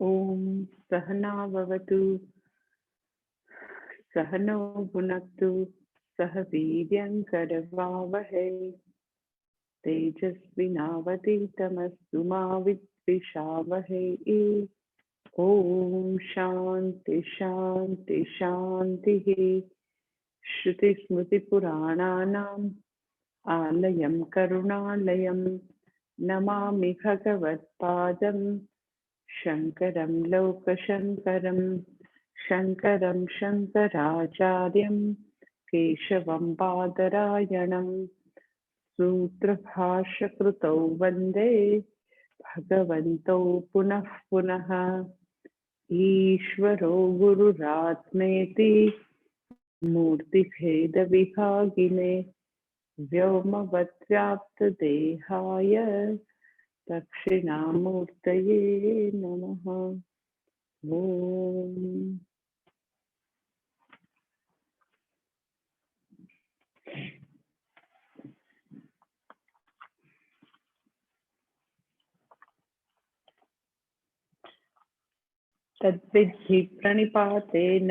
ओम सहना भवतु सहनौ भुनक्तु सह वीर्यङ्करवावहै तेजस्विनावतीतमस्तु मा विद्विषावहै। ओम शांति शांति शांतिः। श्रुतिस्मृतिपुराणानाम् आलयं करुणालयं नमामि भगवत्पादं शङ्करं लोकशङ्करं शङ्करं शङ्कराचार्यं केशवं बादरायणं सूत्रभाष्यकृतौ वन्दे भगवन्तौ पुनः पुनः। ईश्वरो गुरुरात्मेति मूर्तिभेदविभागिने व्योमवद्व्याप्तदेहाय दक्षिणामूर्तये नमः। ओम तद्विद्धि प्रणिपातेन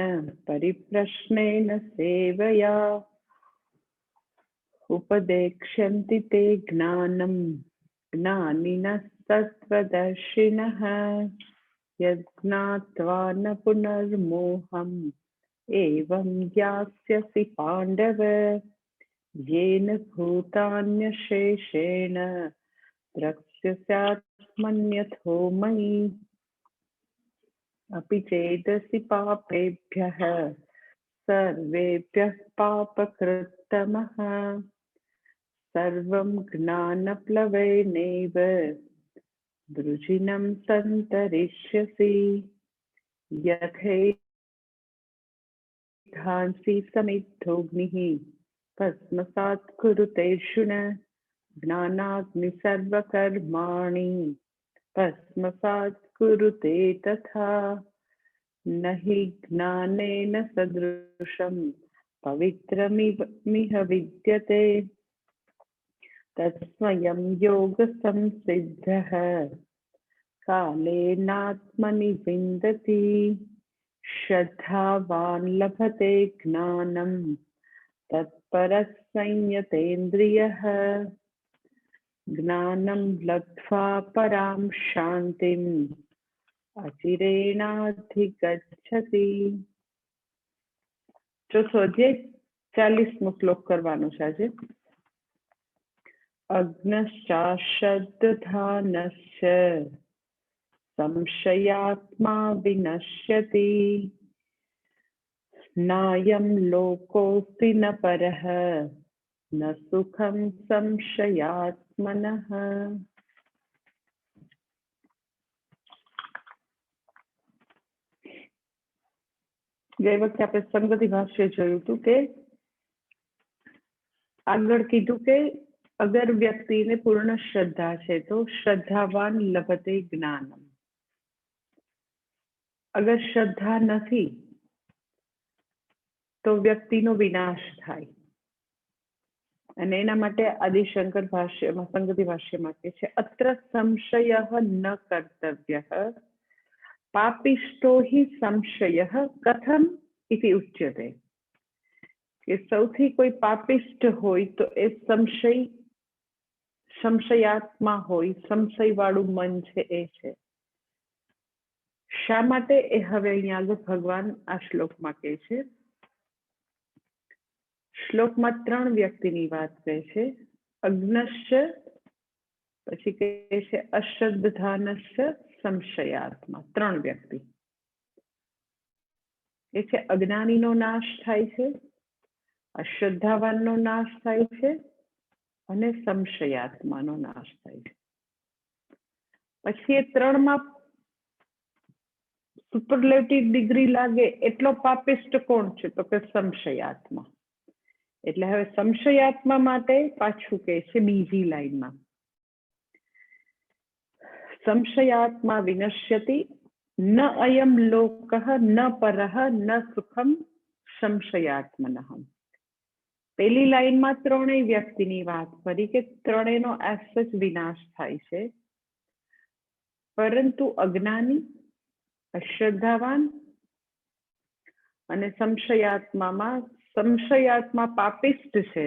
परिप्रश्नेन सेवया उपदेक्ष्यन्ति ते ज्ञानं ज्ञानिनस्तत्त्वदर्शिनः। यज्ञात्वा न पुनर्मोहम् एवं यास्यसि पाण्डव येन भूतान्यशेषेण द्रक्ष्यस्यात्मन्यथो मयि। अपि चेदसि पापेभ्यः सर्वेभ्यः पापकृत्तमः सर्वं ज्ञानप्लवेनैव दृढिनं सन्तरिष्यसि। यथैधांसि समिद्धोऽग्निः भस्मसात् कुरुते अर्जुन ज्ञानाग्निः सर्वकर्माणि भस्मसात् कुरुते तथा। न हि ज्ञानेन सदृशं पवित्रमिह विद्यते तत्स्वयं योगसंसिद्धः कालेनात्मनि विन्दति। श्रद्धावान् लभते ज्ञानं तत्परः संयतेन्द्रियः ज्ञानं लब्ध्वा परां शान्तिम् अचिरेणाधिगच्छति। चौथो अध्याय 40मो श्लोक करवानो छे आज। अग्नश्चाश्रद्धानश्च संशयात्मा विनश्यति नायं लोकोऽस्ति न परः न सुखं संशयात्मनः। गई वखते આપણે સંગતિ ભાષ્ય જોયું હતું કે આગળ કીધું કે અગર વ્યક્તિને પૂર્ણ શ્રદ્ધા છે તો શ્રદ્ધાવાન લભતે જ્ઞાનમ। અગર શ્રદ્ધા નથી તો વ્યક્તિનો વિનાશ થાય અને એના માટે આદિશંકર ભાષ્યમાં સંગતિ ભાષ્યમાં કહે છે અત્ર સંશયઃ ન કર્તવ્યઃ પાપિષ્ટો हि संशयः कथम इति उच्यते। કે સૌથી કોઈ પાપિષ્ટ હોય તો એ સંશયાત્મા હોય, સંશયવાળું મન છે એ છે। શા માટે એ હવે અહીંયા આગળ ભગવાન આ શ્લોકમાં કહે છે। શ્લોકમાં 3 વ્યક્તિની વાત કહે છે। અગ્નશ્ચ, પછી કહે છે અશ્રદ્ધાનશ્ચ સંશયાત્મા। 3 વ્યક્તિ એ છે અજ્ઞાનીનો નાશ થાય છે, અશ્રદ્ધાવાનનો નાશ થાય છે અને સંશયાત્માનો નાશ થાય છે। પછી એ 3માં સુપરલેટિવ ડિગ્રી લાગે એટલો પાપિષ્ટ કોણ છે તો કે સંશયાત્મા। એટલે હવે સંશયાત્મા માટે પાછું કહે છે બીજી લાઈનમાં संशयात्मा विनश्यति न अयम लोकः न परः न सुखम संशयात्मनः। पहली लाइन में त्रणेय व्यक्तिनी बात करी के त्रणेयनो एज सच विनाश थाय छे, परंतु अज्ञानी અશ્રદ્ધાવાન અને સંશયાત્મામાં સંશયાત્મા પાપિષ્ટ છે,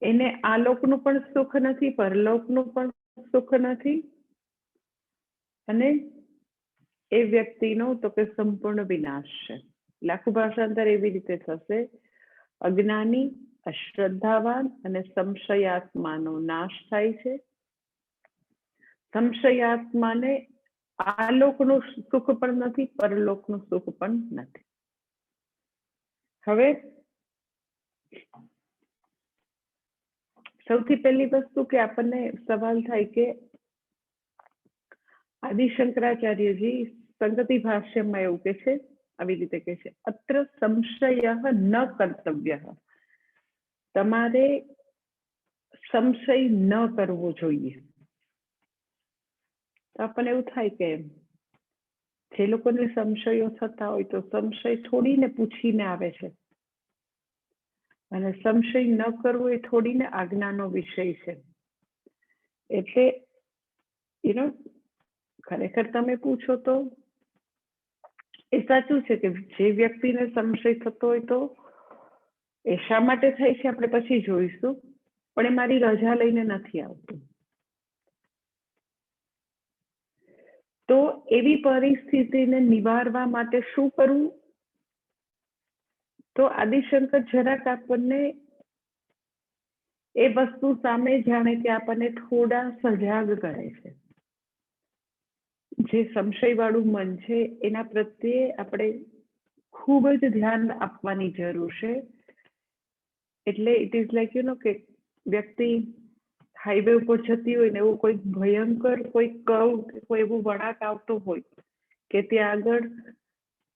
એને આ લોકનું પણ સુખ નથી, પરલોકનું પણ સુખ નથી, અને એ વ્યક્તિનો તો કે સંપૂર્ણ વિનાશ છે. આખું ભાષાંતર એવી રીતે થશે, અજ્ઞાની, અશ્રદ્ધાવાન અને સંશયાત્માનો નાશ થાય છે. સંશયાત્માને આ લોકનું સુખ પણ નથી, પરલોકનું સુખ પણ નથી. હવે સૌથી પહેલી વસ્તુ કે આપણને સવાલ થાય કે આદિ શંકરાચાર્યજી સંગતિ ભાષ્યમાં એવું કે છે, આવી રીતે કે છે, અત્ર સંશય ન કર્તવ્ય, તમારે સંશય ન કરવો જોઈએ. આપણને એવું થાય કે જે લોકોને સંશયો થતા હોય તો સંશય થોડીને પૂછીને આવે છે, અને સંશય ન કરવો એ થોડીને આજ્ઞાનો વિષય છે. એટલે ખરેખર તમે પૂછો તો એ સાચું છે કે જે વ્યક્તિને સંશય થતો હોય તો એ શા માટે થાય છે આપણે પછી જોઈશું, પણ એ મારી રજા લઈને નથી આવતું. તો એવી પરિસ્થિતિને નિવારવા માટે શું કરવું? તો આદિશંકર જરાક આપણને એ વસ્તુ સામે જાણે કે આપણને થોડા સજાગ કરે છે. જે સંશય વાળું મન છે એના પ્રત્યે આપણે ખૂબ જ ધ્યાન આપવાની જરૂર છે. એટલે ઇટ ઇઝ લાઈક કે વ્યક્તિ હાઈવે ઉપર જતી હોય ને એવું કોઈ ભયંકર કોઈ કર્વ, કોઈ એવું વળાંક આવતો હોય કે ત્યાં આગળ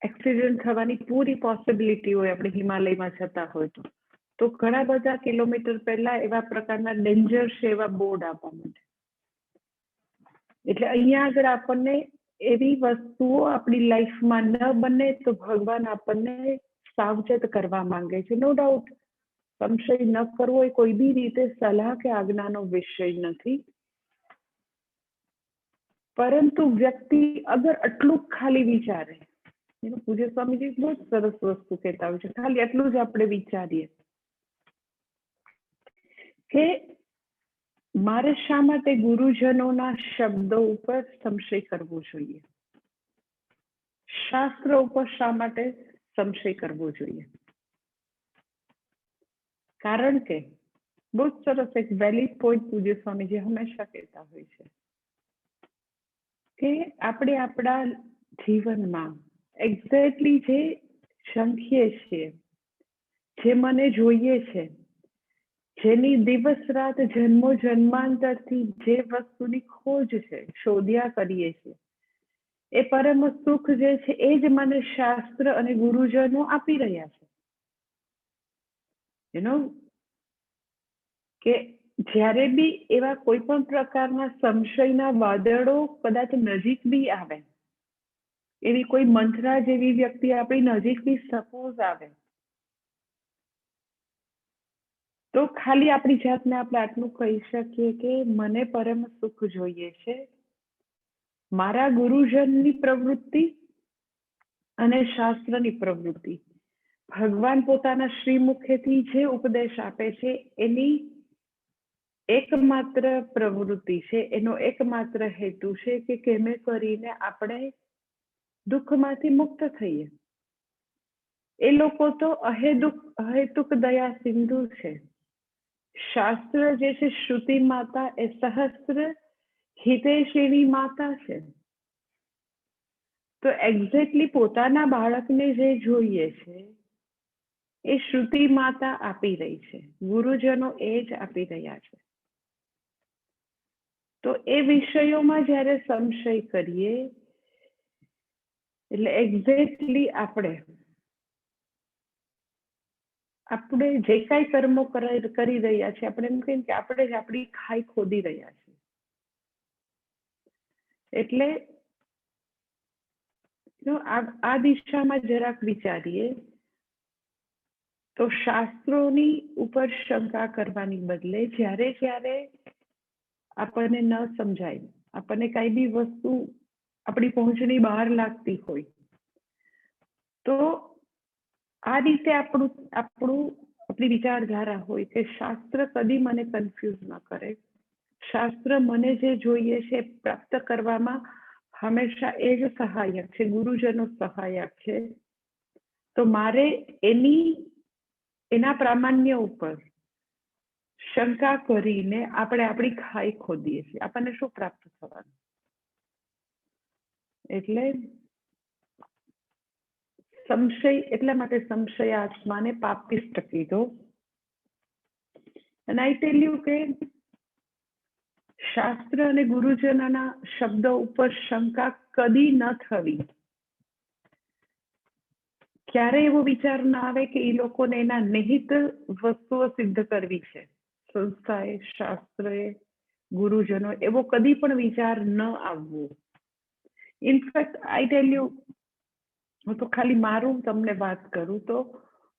એક્સિડન્ટ થવાની પૂરી પોસિબિલિટી હોય, આપણે હિમાલયમાં જતા હોય તો ઘણા બધા કિલોમીટર પહેલા એવા પ્રકારના ડેન્જર છે એવા બોર્ડ આપવા માટે. એટલે અહીંયા આગળ આપણને એવી વસ્તુઓ આપણી લાઈફમાં ન બને તો ભગવાન આપણને સાવચેત કરવા માંગે છે. નો ડાઉટ સંશય ન કરવો એ કોઈ બી રીતે સલાહ કે આજ્ઞાનો વિષય નથી, પરંતુ વ્યક્તિ અગર આટલું ખાલી વિચારે, પૂજ્ય સ્વામીજી બહુ જ સરસ વસ્તુ કહેતા હોય છે, ખાલી આટલું જ આપણે વિચારીએ કે મારે શા માટે ગુરુજનોના શબ્દો ઉપર સંશય કરવો જોઈએ, શાસ્ત્ર ઉપર શા માટે સંશય કરવો જોઈએ. કારણ કે બહુ જ સરસ એક વેલિડ પોઈન્ટ પૂજ્ય સ્વામીજી હંમેશા કહેતા હોય છે કે આપણે આપણા જીવનમાં એક્ઝેક્ટલી જે ઝંખીએ છીએ, જે મને જોઈએ છે, જેની દિવસ રાત જન્મો જન્માંતરથી જે વસ્તુની ખોજ છે, શોધ્યા કરીએ છીએ, એ પરમ સુખ જે છે એ જ મને શાસ્ત્ર અને ગુરુજનો આપી રહ્યા છે. કે જ્યારે બી એવા કોઈ પણ પ્રકારના સંશયના વાદળો કદાચ નજીક બી આવે, એવી કોઈ મંથરા જેવી વ્યક્તિ આપણી નજીક બી સપોઝ આવે, તો ખાલી આપણી જાતને આપણે આટલું કહી શકીએ કે મને પરમ સુખ જોઈએ છે, મારા ગુરુજનની પ્રવૃત્તિ અને શાસ્ત્રની પ્રવૃત્તિ, ભગવાન પોતાના શ્રીમુખેથી જે ઉપદેશ આપે છે એની એકમાત્ર પ્રવૃત્તિ છે, એનો એકમાત્ર હેતુ છે કે કેમે કરીને આપણે દુઃખમાંથી મુક્ત થઈએ. એ લોકો તો અહેતુક દયા સિંધુ છે. શાસ્ત્ર જે છે શ્રુતિ માતા એ સહસ્ત્ર હિતેશિની માતા છે. તો એક્ઝેક્ટલી પોતાના બાળકને જે જોઈએ છે એ શ્રુતિ માતા આપી રહી છે, ગુરુજનો એ જ આપી રહ્યા છે. તો એ વિષયોમાં જ્યારે સંશય કરીએ એટલે એક્ઝેક્ટલી આપણે જે કાંઈ કર્મો કરી રહ્યા છે, આપણે એમ કહીએ કે આપણે જ આપણી ખાઈ ખોદી રહ્યા છીએ. એટલે આ દિશામાં જરાક વિચારીએ તો શાસ્ત્રોની ઉપર શંકા કરવાની બદલે જ્યારે આપણને ન સમજાય, આપણને કઈ બી વસ્તુ આપણી પહોંચની બહાર લાગતી હોય, તો આ રીતે આપણી વિચારધારા હોય કે શાસ્ત્ર કદી મને કન્ફ્યુઝ ન કરે, શાસ્ત્ર મને જે જોઈએ છે પ્રાપ્ત કરવામાં હંમેશા એ જ સહાયક છે, ગુરુજનો સહાયક છે. તો મારે એના પ્રામાણ્ય ઉપર શંકા કરીને આપણે આપણી ખાઈ ખોદીએ છીએ. આપણને શું પ્રાપ્ત થવાનું? એટલે સંશય, એટલા માટે સંશયાત્માને પાપિષ્ટ કીધો. અને આઈ ટેલ યુ કે શાસ્ત્ર અને ગુરુજનોના શબ્દો ઉપર શંકા કદી ન થવી. ક્યારે એવો વિચાર ના આવે કે એ લોકોને એના નિહિત વસ્તુઓ સિદ્ધ કરવી છે, સંસ્થાએ, શાસ્ત્રએ, ગુરુજનો, એવો કદી પણ વિચાર ન આવવો. ઇનફેક્ટ આઈ ટેલ યુ, હું તો ખાલી મારું તમને વાત કરું તો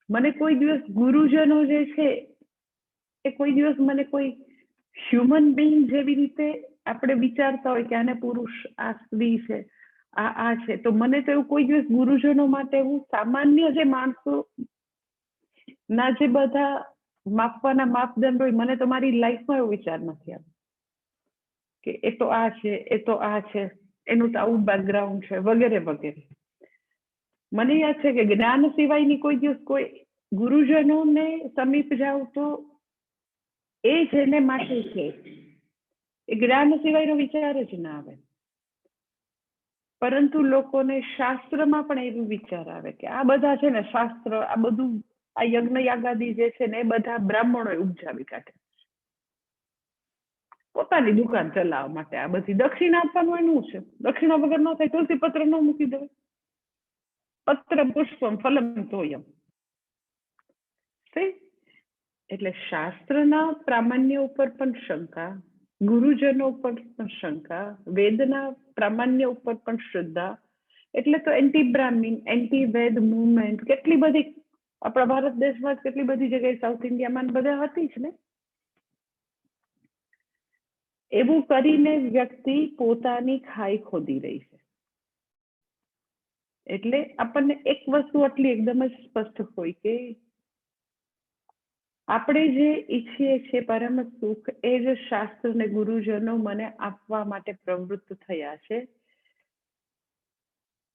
મને કોઈ દિવસ ગુરુજનો જે છે એ કોઈ દિવસ મને કોઈ હ્યુમન બિંગ જેવી રીતે આપણે વિચારતા હોય કે આને પુરુષ, આ સ્ત્રી છે, આ છે, તો મને તો એવું કોઈ દિવસ ગુરુજનો માટે એવું સામાન્ય જે માણસો ના જે બધા માપવાના માપદંડ હોય, મને તો મારી લાઈફમાં એવો વિચાર નથી આવ્યો કે એ તો આ છે, એ તો આ છે, એનું તો આવું બેકગ્રાઉન્ડ છે, વગેરે વગેરે. મને યાદ છે કે જ્ઞાન સિવાયની કોઈ દિવસ કોઈ ગુરુજનોને સમીપ જાવ તો એ જેને માટે છે એ જ્ઞાન સિવાયનો વિચાર જ ના આવે. પરંતુ લોકોને શાસ્ત્રમાં પણ એવું વિચાર આવે કે આ બધા છે ને શાસ્ત્ર, આ બધું, આ યજ્ઞ યાગાદી જે છે ને એ બધા બ્રાહ્મણોએ ઉપજાવી કાઢે પોતાની દુકાન ચલાવવા માટે. આ બધી દક્ષિણા આપવાનું એનું છે, દક્ષિણા વગર ન થાય, તુલસી પત્ર ન મૂકી દેવાય, પત્ર પુષ્પમ ફલમ તોયમ. એટલે શાસ્ત્રના પ્રામાણ્ય ઉપર પણ શંકા, ગુરુજનો ઉપર પણ શંકા, વેદના પ્રામાણ્ય ઉપર પણ શ્રદ્ધા. એટલે તો એન્ટી બ્રાહ્મીન, એન્ટી વેદ મુવમેન્ટ કેટલી બધી આપણા ભારત દેશમાં કેટલી બધી જગ્યાએ, સાઉથ ઇન્ડિયામાં બધા હતી જ ને. એવું કરીને વ્યક્તિ પોતાની ખાઈ ખોદી રહી છે. એટલે આપણને એક વસ્તુ આટલી એકદમ જ સ્પષ્ટ હોય કે આપણે જે ઈચ્છીએ છીએ પરમ સુખ, એ જ શાસ્ત્ર ને ગુરુજનો મને આપવા માટે પ્રવૃત્ત થયા છે.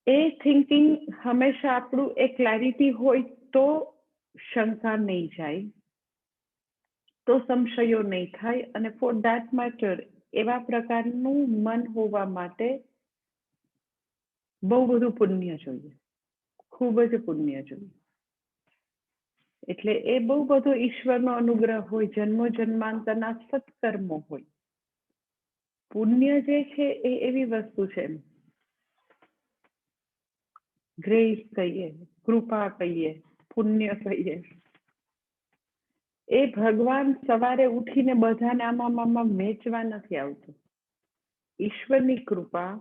એ થિંકિંગ હંમેશા આપણું એ ક્લેરિટી હોય તો શંકા નહીં જાય, તો સંશયો નહીં થાય. અને ફોર ધેટ મેટર એવા પ્રકારનું મન હોવા માટે બહુ બધું પુણ્ય જોઈએ, ખૂબ જ પુણ્ય જોઈએ. એટલે એ બહુ બધો ઈશ્વરનો અનુગ્રહ હોય, જન્મો જન્માંતરના સત્કર્મો હોય. પુણ્ય જે છે એ એવી વસ્તુ છે, ગ્રેસ કહીએ, કૃપા કહીએ, પુણ્ય કહીએ, એ ભગવાન સવારે ઉઠીને બધાને આમાં વેચવા નથી આવતું. ઈશ્વરની કૃપા,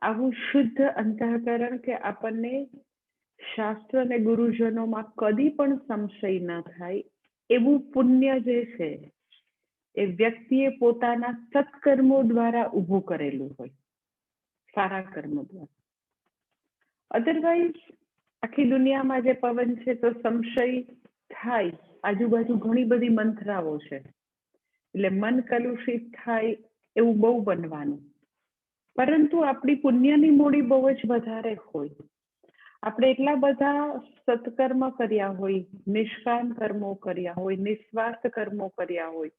આવું શુદ્ધ અંતઃકરણ કે આપણને શાસ્ત્ર અને ગુરુજનોમાં કદી પણ સંશય ન થાય એવું પુણ્ય જે છે એ વ્યક્તિએ પોતાના સત્કર્મો દ્વારા ઊભું કરેલું હોય, સારા કર્મો દ્વારા. અધરવાઇઝ આખી દુનિયામાં જે પવન છે તો સંશય થાય. આજુબાજુ ઘણી બધી મંથરાઓ છે, એટલે મન કલુષિત થાય એવું બહુ બનવાનું. પરંતુ આપણી પુણ્યની મૂડી બહુ જ વધારે હોય. આપણે એટલા બધા સત્કર્મ કર્યા હોય, નિષ્કામ કર્મો કર્યા હોય, નિસ્વાર્થ કર્મો કર્યા હોય,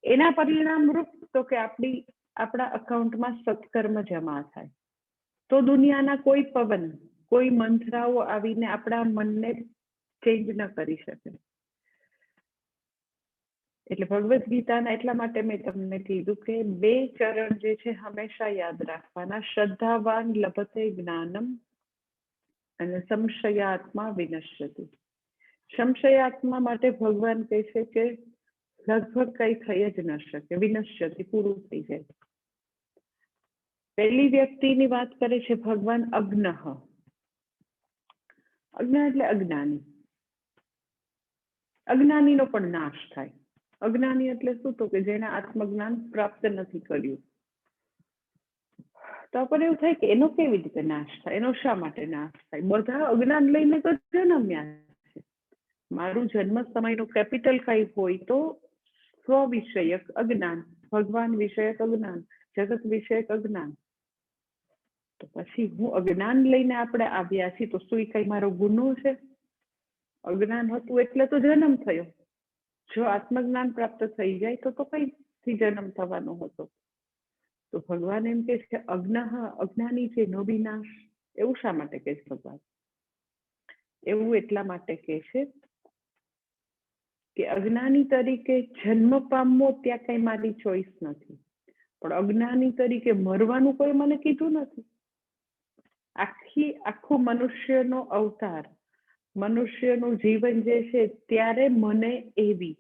એના પરિણામ રૂપ તો કે આપણા અકાઉન્ટમાં સત્કર્મ જમા થાય. તો દુનિયાના કોઈ પવન, કોઈ મંથરાઓ આવીને આપણા મનને ચેન્જ ન કરી શકે. એટલે ભગવદ્ ગીતાના એટલા માટે મેં તમને કીધું કે 2 ચરણ જે છે હંમેશા યાદ રાખવાના, શ્રદ્ધાવાન લભતે જ્ઞાનમ અને સંશયાત્મા વિનશ્યતિ. સંશયાત્મા માટે ભગવાન કહે છે કે લગભગ કઈ થઈ જ ન શકે, વિનશ્યતિ, પૂરું થઈ જાય. પહેલી વ્યક્તિની વાત કરે છે ભગવાન અજ્ઞઃ. અજ્ઞ એટલે અજ્ઞાની. અજ્ઞાનીનો પણ નાશ થાય. અજ્ઞાની એટલે શું? તો કે જેને આત્મજ્ઞાન પ્રાપ્ત નથી કર્યું. તો તો આપણને એવું થાય કે એનો કેવી રીતે નાશ થાય, એનો શા માટે નાશ થાય? બધા અજ્ઞાન લઈને તો જન્મ્યા છે. મારું જન્મ સમયનું કેપિટલ કઈ હોય તો સ્વ વિષયક અજ્ઞાન, ભગવાન વિષયક અજ્ઞાન, જગત વિષયક અજ્ઞાન. તો પછી હું અજ્ઞાન લઈને આપણે આવ્યા છીએ, તો શું કઈ મારો ગુનો છે? અજ્ઞાન હતું એટલે તો જન્મ થયો. જો આત્મજ્ઞાન પ્રાપ્ત થઈ જાય તો કઈથી જન્મ થવાનો હતો? તો ભગવાન એમ કે છે અજ્ઞાની છે નો વિનાશ. એવું શા માટે કે છે ભગવાન? એવું એટલા માટે કે છે કે અજ્ઞાની તરીકે જન્મ પામવો ત્યાં કઈ મારી ચોઈસ નથી, પણ અજ્ઞાની તરીકે મરવાનું કોઈ મને કીધું નથી. આખું મનુષ્યનો અવતાર, મનુષ્યનું જીવન જે છે ત્યારે મને એવી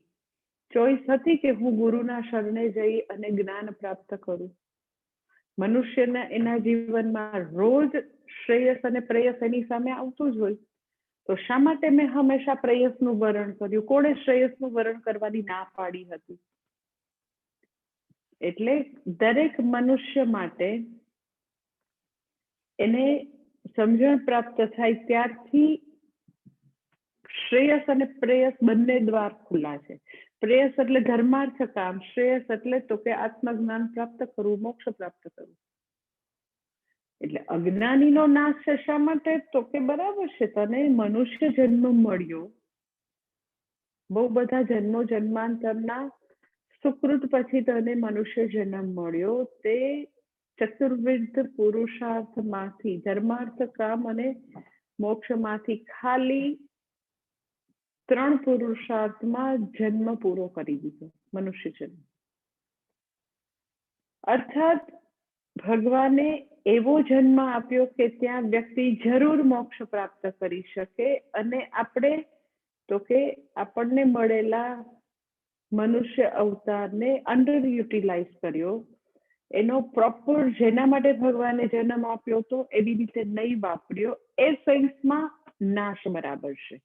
ચોઈસ હતી કે હું ગુરુના શરણે જઈ અને જ્ઞાન પ્રાપ્ત કરું. મનુષ્યના એના જીવનમાં રોજ શ્રેયસ અને પ્રેયસ એની સામે આવતું જ હોય, તો શા માટે મેં હંમેશા પ્રેયસનું વરણ કર્યું? કોણે શ્રેયસનું વરણ કરવાની ના પાડી હતી? એટલે દરેક મનુષ્ય માટે એને સમજણ પ્રાપ્ત થાય ત્યારથી શ્રેયસ અને પ્રેયસ બંને દ્વાર ખુલ્લા છે. પ્રેયસ એટલે ધર્માર્થ કામ, શ્રેયસ એટલે તો કે આત્મજ્ઞાન પ્રાપ્ત કરવું, મોક્ષ પ્રાપ્ત કરવું. એટલે અજ્ઞાનીનો નાશ છે શા માટે? તો કે બરાબર છે, તને મનુષ્ય જન્મ મળ્યો, બહુ બધા જન્મો જન્માંતરના સુકૃત પછી તને મનુષ્ય જન્મ મળ્યો. તે ચતુર્વિધ પુરુષાર્થમાંથી, ધર્માર્થ કામ અને મોક્ષમાંથી ખાલી 3 પુરુષાર્થમાં જન્મ પૂરો કરી દીધો, મનુષ્ય જન્મ. અર્થાત ભગવાને એવો જન્મ આપ્યો કે ત્યાં વ્યક્તિ જરૂર મોક્ષ પ્રાપ્ત કરી શકે, અને આપણે તો કે આપણને મળેલા મનુષ્ય અવતારને અંડર યુટિલાઇઝ કર્યો. એનો પ્રોપર જેના માટે ભગવાને જન્મ આપ્યો તો એવી રીતે નહીં વાપર્યો. એ સેન્સમાં નાશ બરાબર છે.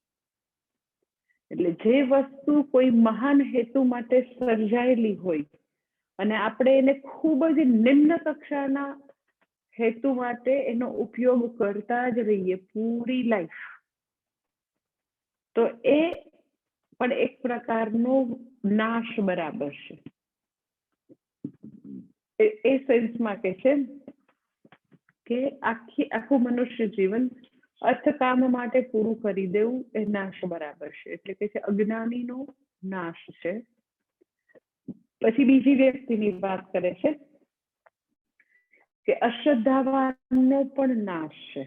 એટલે જે વસ્તુ કોઈ મહાન હેતુ માટે સર્જાયેલી હોય અને આપણે એને ખૂબ જ નિમ્ન કક્ષાના હેતુ માટે એનો ઉપયોગ કરતા જ રહીએ પૂરી લાઈફ, તો એ પણ એક પ્રકારનો નાશ બરાબર છે. એ સેન્સમાં કે છે કે આખું મનુષ્ય જીવન અર્થ કામ માટે પૂરું કરી દેવું એ નાશ બરાબર છે. એટલે કે છે અજ્ઞાનીનો નાશ છે. પછી બીજી વ્યક્તિની વાત કરે છે કે અશ્રદ્ધાવાનનો પણ નાશ છે.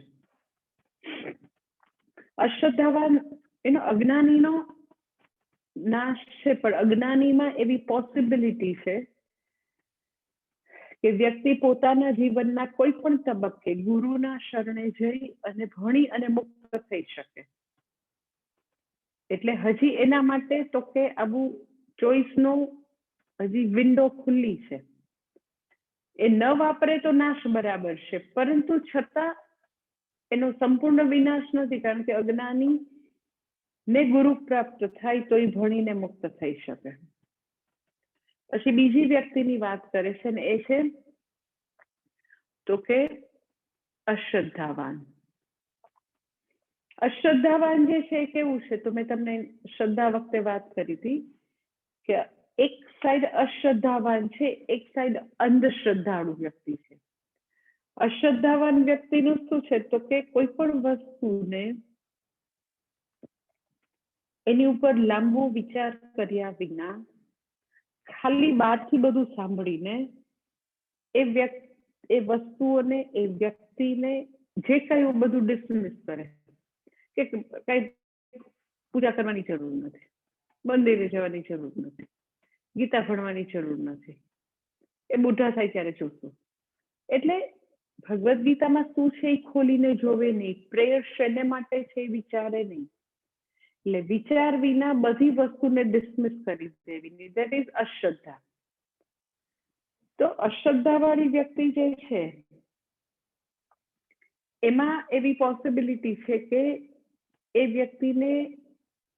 અશ્રદ્ધાવાન એનો અજ્ઞાનીનો નાશ છે, પણ અજ્ઞાનીમાં એવી પોસિબિલિટી છે કે વ્યક્તિ પોતાના જીવનના કોઈ પણ તબક્કે ગુરુના શરણે જઈ અને ભણી અને મુક્ત થઈ શકે. એટલે હજી એના માટે તો કે આવું ચોઈસનો હજી વિન્ડો ખુલ્લી છે. એ ન વાપરે તો નાશ બરાબર છે, પરંતુ છતાં એનો સંપૂર્ણ વિનાશ નથી, કારણ કે અજ્ઞાની ને ગુરુ પ્રાપ્ત થાય તો એ ભણીને મુક્ત થઈ શકે. પછી બીજી વ્યક્તિની વાત કરે છે ને એ છે તો કે અશ્રદ્ધાવાન. અશ્રદ્ધાવાન જે છે કેવું છે, તો મેં તમને શ્રદ્ધા વખતે વાત કરી હતી કે એક સાઈડ અશ્રદ્ધાવાન છે, એક સાઈડ અંધશ્રદ્ધાળુ વ્યક્તિ છે. અશ્રદ્ધાવાન વ્યક્તિનું શું છે તો કે કોઈ પણ વસ્તુને એની ઉપર લાંબો વિચાર કર્યા વિના ખાલી બહારથી બધું સાંભળીને એ વસ્તુઓને, એ વ્યક્તિને જે કઈ બધું ડિસમિસ કરે કે કઈ પૂજા કરવાની જરૂર નથી, મંદિરે જવાની જરૂર નથી, ગીતા ભણવાની જરૂર નથી, એ બુઢા થાય ત્યારે જોશું. એટલે ભગવદ્ ગીતામાં શું છે એ ખોલીને જોવે નહીં, પ્રેયર શેને માટે છે એ વિચારે નહીં. એટલે વિચાર વિના બધી વસ્તુને ડિસમિસ કરી દેવી, ધેટ ઇઝ અશ્રદ્ધા. તો અશ્રદ્ધાવાળી વ્યક્તિ જે છે એમાં એવી પોસિબિલિટી છે કે એ વ્યક્તિને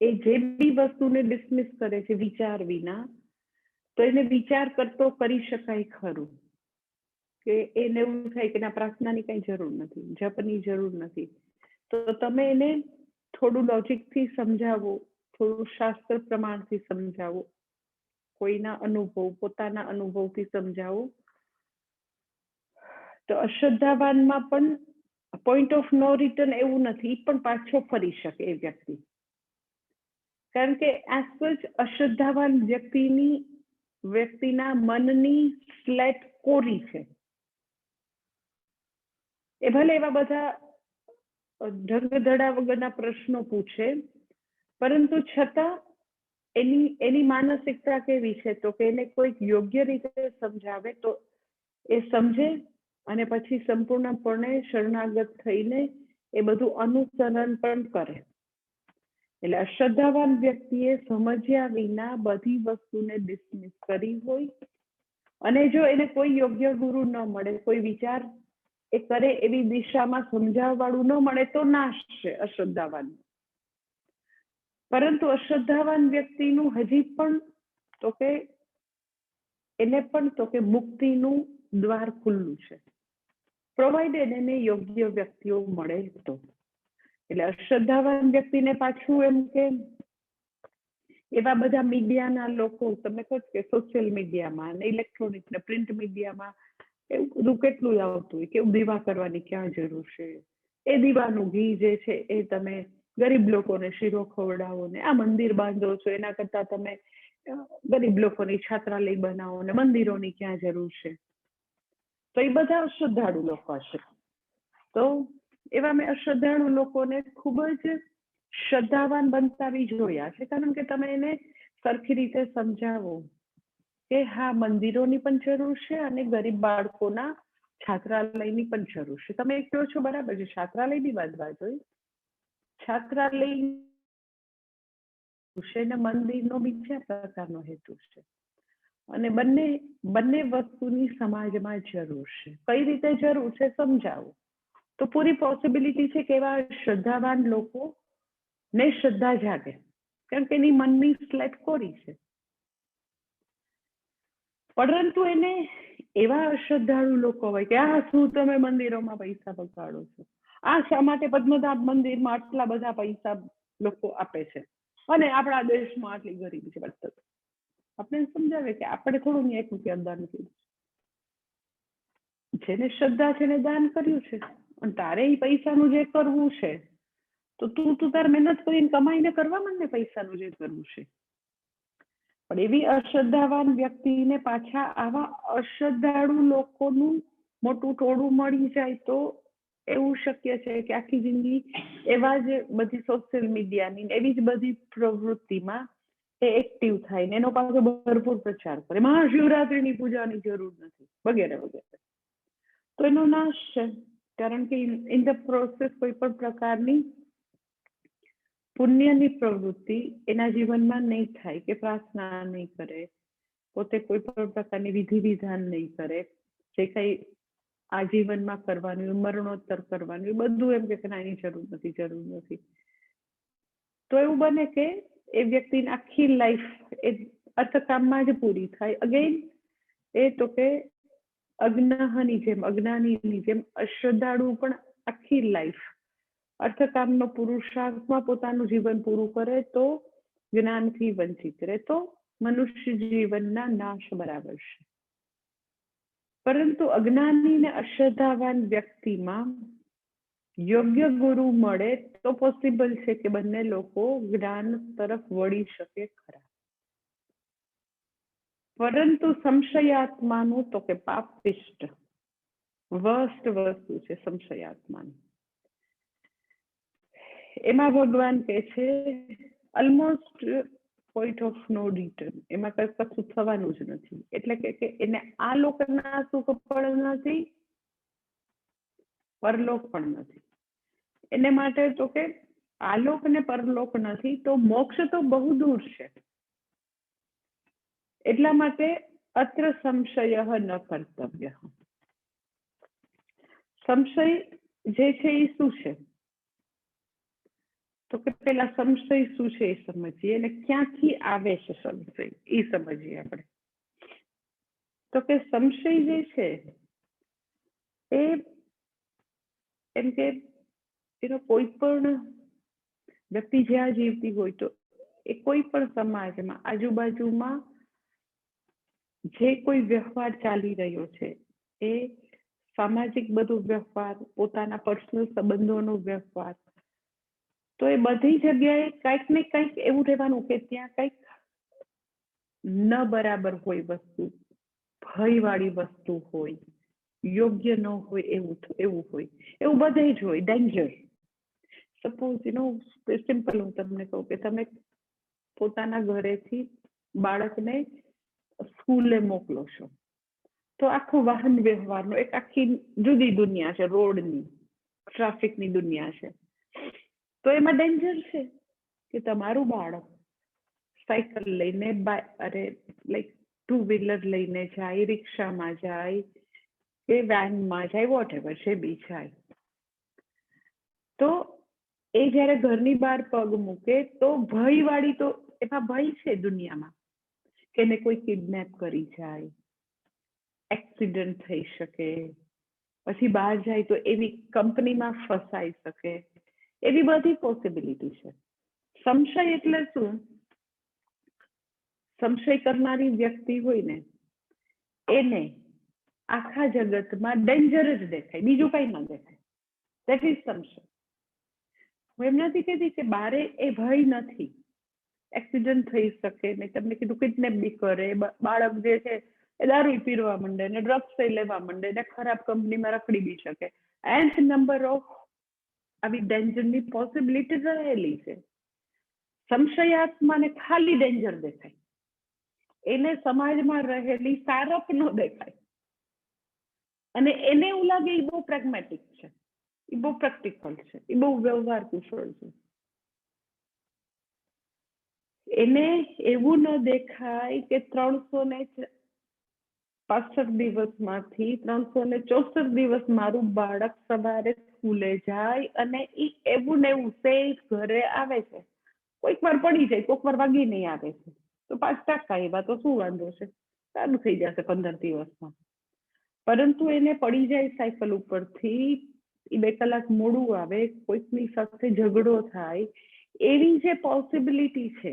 એ જે બી વસ્તુને ડિસમિસ કરે છે વિચાર વિના, તો એને વિચાર કરતો કરી શકાય ખરું કે એને એવું થાય કે ના, પ્રાર્થનાની કઈ જરૂર નથી, જપની જરૂર નથી, તો તમે એને થોડું લોજિકથી સમજાવો, થોડું શાસ્ત્ર પ્રમાણથી સમજાવો, કોઈના અનુભવ, પોતાના અનુભવથી સમજાવો, તો અશ્રદ્ધાવાનમાં પણ પોઈન્ટ ઓફ નો રિટર્ન એવું નથી, પણ પાછો ફરી શકે એ વ્યક્તિ. કારણ કે આ જ અશ્રદ્ધાવાન વ્યક્તિના મનની સ્લેટ કોરી છે. એ ભલે એવા બધા ઢગધડા વગરના પ્રશ્નો પૂછે, પરંતુ છતાં એની માનસિકતા કેવી છે, તો કે એને કોઈક યોગ્ય રીતે સમજાવે તો એ સમજે અને પછી સંપૂર્ણપણે શરણાગત થઈને એ બધું અનુસરણ પણ કરે. એટલે અશ્રદ્ધાવાન વ્યક્તિએ સમજ્યા વિના બધી વસ્તુને ડિસમિસ કરી હોય, અને જો એને કોઈ યોગ્ય ગુરુ ન મળે, કોઈ વિચાર એ કરે એવી દિશામાં સમજાવવાળું ન મળે, તો નાશ છે અશ્રદ્ધાવાન. પરંતુ અશ્રદ્ધાવાન વ્યક્તિનું હજી પણ તો કે એને પણ તો કે મુક્તિનું દ્વાર ખુલ્લું છે, પ્રોવાઇડેડ એને યોગ્ય વ્યક્તિઓ મળે તો. એટલે અશ્રદ્ધાવાન વ્યક્તિને પાછું એમ કે એવા બધા મીડિયાના લોકો, તમે કહો કે સોશિયલ મીડિયામાં ને ઇલેક્ટ્રોનિક ને પ્રિન્ટ મીડિયામાં એવું બધું કેટલું આવતું હોય, કેવું દીવા કરવાની ક્યાં જરૂર છે, એ દીવાનું ઘી જે છે એ તમે ગરીબ લોકોને શીરો ખવડાવો ને આ મંદિર બાંધો છો, એના કરતા તમે ગરીબ લોકોની છાત્રાલય બનાવો ને મંદિરોની ક્યાં જરૂર છે. તો એ બધા અશ્રદ્ધાળુ લોકો હશે. તો એવા મેં અશ્રદ્ધાળુ લોકોને ખૂબ જ શ્રદ્ધાવાન બનતાવી જોયા છે, કારણ કે તમે એને સરખી રીતે સમજાવો કે હા, મંદિરોની પણ જરૂર છે અને ગરીબ બાળકોના છાત્રાલયની પણ જરૂર છે. તમે કહો છો બરાબર છે, છાત્રાલયની બાંધવા જોઈએ, છાત્રાલય છે ને મંદિરનો બીજા પ્રકારનો હેતુ છે, અને બંને વસ્તુની સમાજમાં જરૂર છે. કઈ રીતે જરૂર છે સમજાવો તો પૂરી પોસિબિલિટી છે કે એવા શ્રદ્ધાવાન લોકો ને શ્રદ્ધા જાગે, કારણ કે એની મનની સ્લેટ કોરી છે. પરંતુ એને એવા અશ્રદ્ધાળુ લોકો હોય કે આ શું તમે મંદિરોમાં પૈસા બગાડો છો, આ શા માટે પદ્મનાભ મંદિરમાં આટલા બધા પૈસા લોકો આપે છે અને આપણા દેશમાં આટલી ગરીબી છે. આપણે સમજાવે કે આપણે થોડું એક રૂપિયા દાન કર્યું, જેને શ્રદ્ધા છે એને દાન કર્યું છે, અને તારે એ પૈસાનું જે કરવું છે તો તું તાર મહેનત કરીને કમાઈને કરવા માંડ ને પૈસાનું જે કરવું છે. પણ એવી અશ્રદ્ધાવાન વ્યક્તિને પાછા આવા અશ્રદ્ધાળુ લોકોનું મોટું ટોળું મળી જાય તો એવું શક્ય છે કે આખી જિંદગી એવા જ બધી સોશિયલ મીડિયાની એવી જ બધી પ્રવૃત્તિમાં એ એક્ટિવ થાય ને એનો પાછો ભરપૂર પ્રચાર કરે, મહાશિવરાત્રીની પૂજાની જરૂર નથી વગેરે વગેરે. તો એનો નાશ છે, કારણ કે ઇન ધ પ્રોસેસ કોઈ પણ પ્રકારની પુણ્યની પ્રવૃત્તિ એના જીવનમાં નહીં થાય, કે પ્રાર્થના નહીં કરે, પોતે કોઈ પણ પ્રકારની વિધિ વિધાન નહીં કરે, જે કઈ આ જીવનમાં કરવાનું, મરણોત્તર કરવાનું, બધું એમ કે એની જરૂર નથી. તો એવું બને કે એ વ્યક્તિની આખી લાઈફ એ અર્થકામમાં જ પૂરી થાય. અગેન એ તો કે અજ્ઞાનીની જેમ અશ્રદ્ધાળુ પણ આખી લાઈફ અર્થકામનો પુરુષાર્થમાં પોતાનું જીવન પૂરું કરે તો જ્ઞાનથી વંચિત રહે, તો મનુષ્ય જીવનના નાશ બરાબર છે. પરંતુ અજ્ઞાની ને અશ્રદ્ધાવાન વ્યક્તિમાં યોગ્ય ગુરુ મળે તો પોસિબલ છે કે બંને લોકો જ્ઞાન તરફ વળી શકે ખરા. પરંતુ સંશયાત્માનું તો કે પાપિષ્ટ વર્સ્ટ વસ્તુ છે સંશયાત્માનું. એમાં ભગવાન કહે છે almost point of no return, એમાં કશું થવાનું જ નથી. એટલે કે એને આ લોકના સુખ પણ નથી, પરલોક પણ નથી. એને માટે તો કે આલોક ને પરલોક નથી, તો મોક્ષ તો બહુ દૂર છે. એટલા માટે અત્ર સંશય ન કર્તવ્ય. સંશય જે છે એ શું છે, તો કે પેલા સંશય શું છે એ સમજીએ, અને ક્યાંથી આવે છે સંશય એ સમજીએ આપણે. તો કે સંશય જે છે કેમ કે કોઈ પણ વ્યક્તિ જ્યાં જીવતી હોય તો એ કોઈ પણ સમાજમાં આજુબાજુમાં જે કોઈ વ્યવહાર ચાલી રહ્યો છે એ સામાજિક બધો વ્યવહાર, પોતાના પર્સનલ સંબંધોનો વ્યવહાર, તો એ બધી જગ્યાએ કંઈક ને કંઈક એવું રહેવાનું કે ત્યાં કંઈક ન બરાબર હોય વસ્તુ, ભયવાળી વસ્તુ હોય, યોગ્ય ન હોય એવું હોય, એવું બધે જ હોય. ડેન્જર. સપોઝ સિમ્પલ હું તમને કહું કે તમે પોતાના ઘરેથી બાળકને સ્કૂલે મોકલો છો, તો આખો વાહન વ્યવહારનો એક આખી જુદી દુનિયા છે, રોડની, ટ્રાફિકની દુનિયા છે. તો એમાં ડેન્જર છે કે તમારું બાળક સાયકલ લઈને લાઈક 2 વ્હીલર લઈને જાય, રિક્ષામાં જાય કે વેનમાં જાય, વોટ એવર છે બી જાય, તો એ જયારે ઘરની બહાર પગ મૂકે તો ભયવાળી, તો એમાં ભય છે દુનિયામાં કે એને કોઈ કિડનેપ કરી જાય, એક્સિડન્ટ થઈ શકે, પછી બહાર જાય તો એવી કંપનીમાં ફસાઈ શકે, એવી બધી પોસિબિલિટી છે. સંશય એટલે શું? સંશય કરનારી વ્યક્તિ હોય ને એને આખા જગતમાં ડેન્જર જ દેખાય, બીજું કઈ ન દેખાય. દેટ ઇઝ સંશય. હું એમ નથી કહેતી કે બારે એ ભય નથી, એક્સિડન્ટ થઈ શકે, મેં તમને કીધું કિડનેપ બી કરે, બાળક જે છે એ દારૂ પીરવા માંડે ને ડ્રગ્સ લેવા માંડે ને ખરાબ કંપનીમાં રખડી બી શકે. એન્ડ નંબર ઓફ આવી ડેન્જરની પોસિબિલિટી રહેલી છે. સંશયાત્માને ખાલી ડેન્જર દેખાય, એને સમાજમાં રહેલી સારપ ન દેખાય, અને એને એવું લાગે એ બહુ પ્રેગ્મેટિક છે, એ બહુ પ્રેક્ટિકલ છે, એ બહુ વ્યવહાર કુશળ છે. એને એવું ન દેખાય કે 365 દિવસમાંથી 364 દિવસ મારું બાળક સવારે સ્કૂલે જાય અને એ એવું ને એવું સેફ ઘરે આવે છે. કોઈક વાર પડી જાય, કોઈક વાર વાગી નહીં આવે છે, તો 5% એવા તો શું વાંધો છે, સારું થઈ જશે 15 દિવસમાં. પરંતુ એને પડી જાય સાયકલ ઉપરથી, એ 2 કલાક મોડું આવે, કોઈકની સાથે ઝઘડો થાય, એવી જે પોસિબિલિટી છે,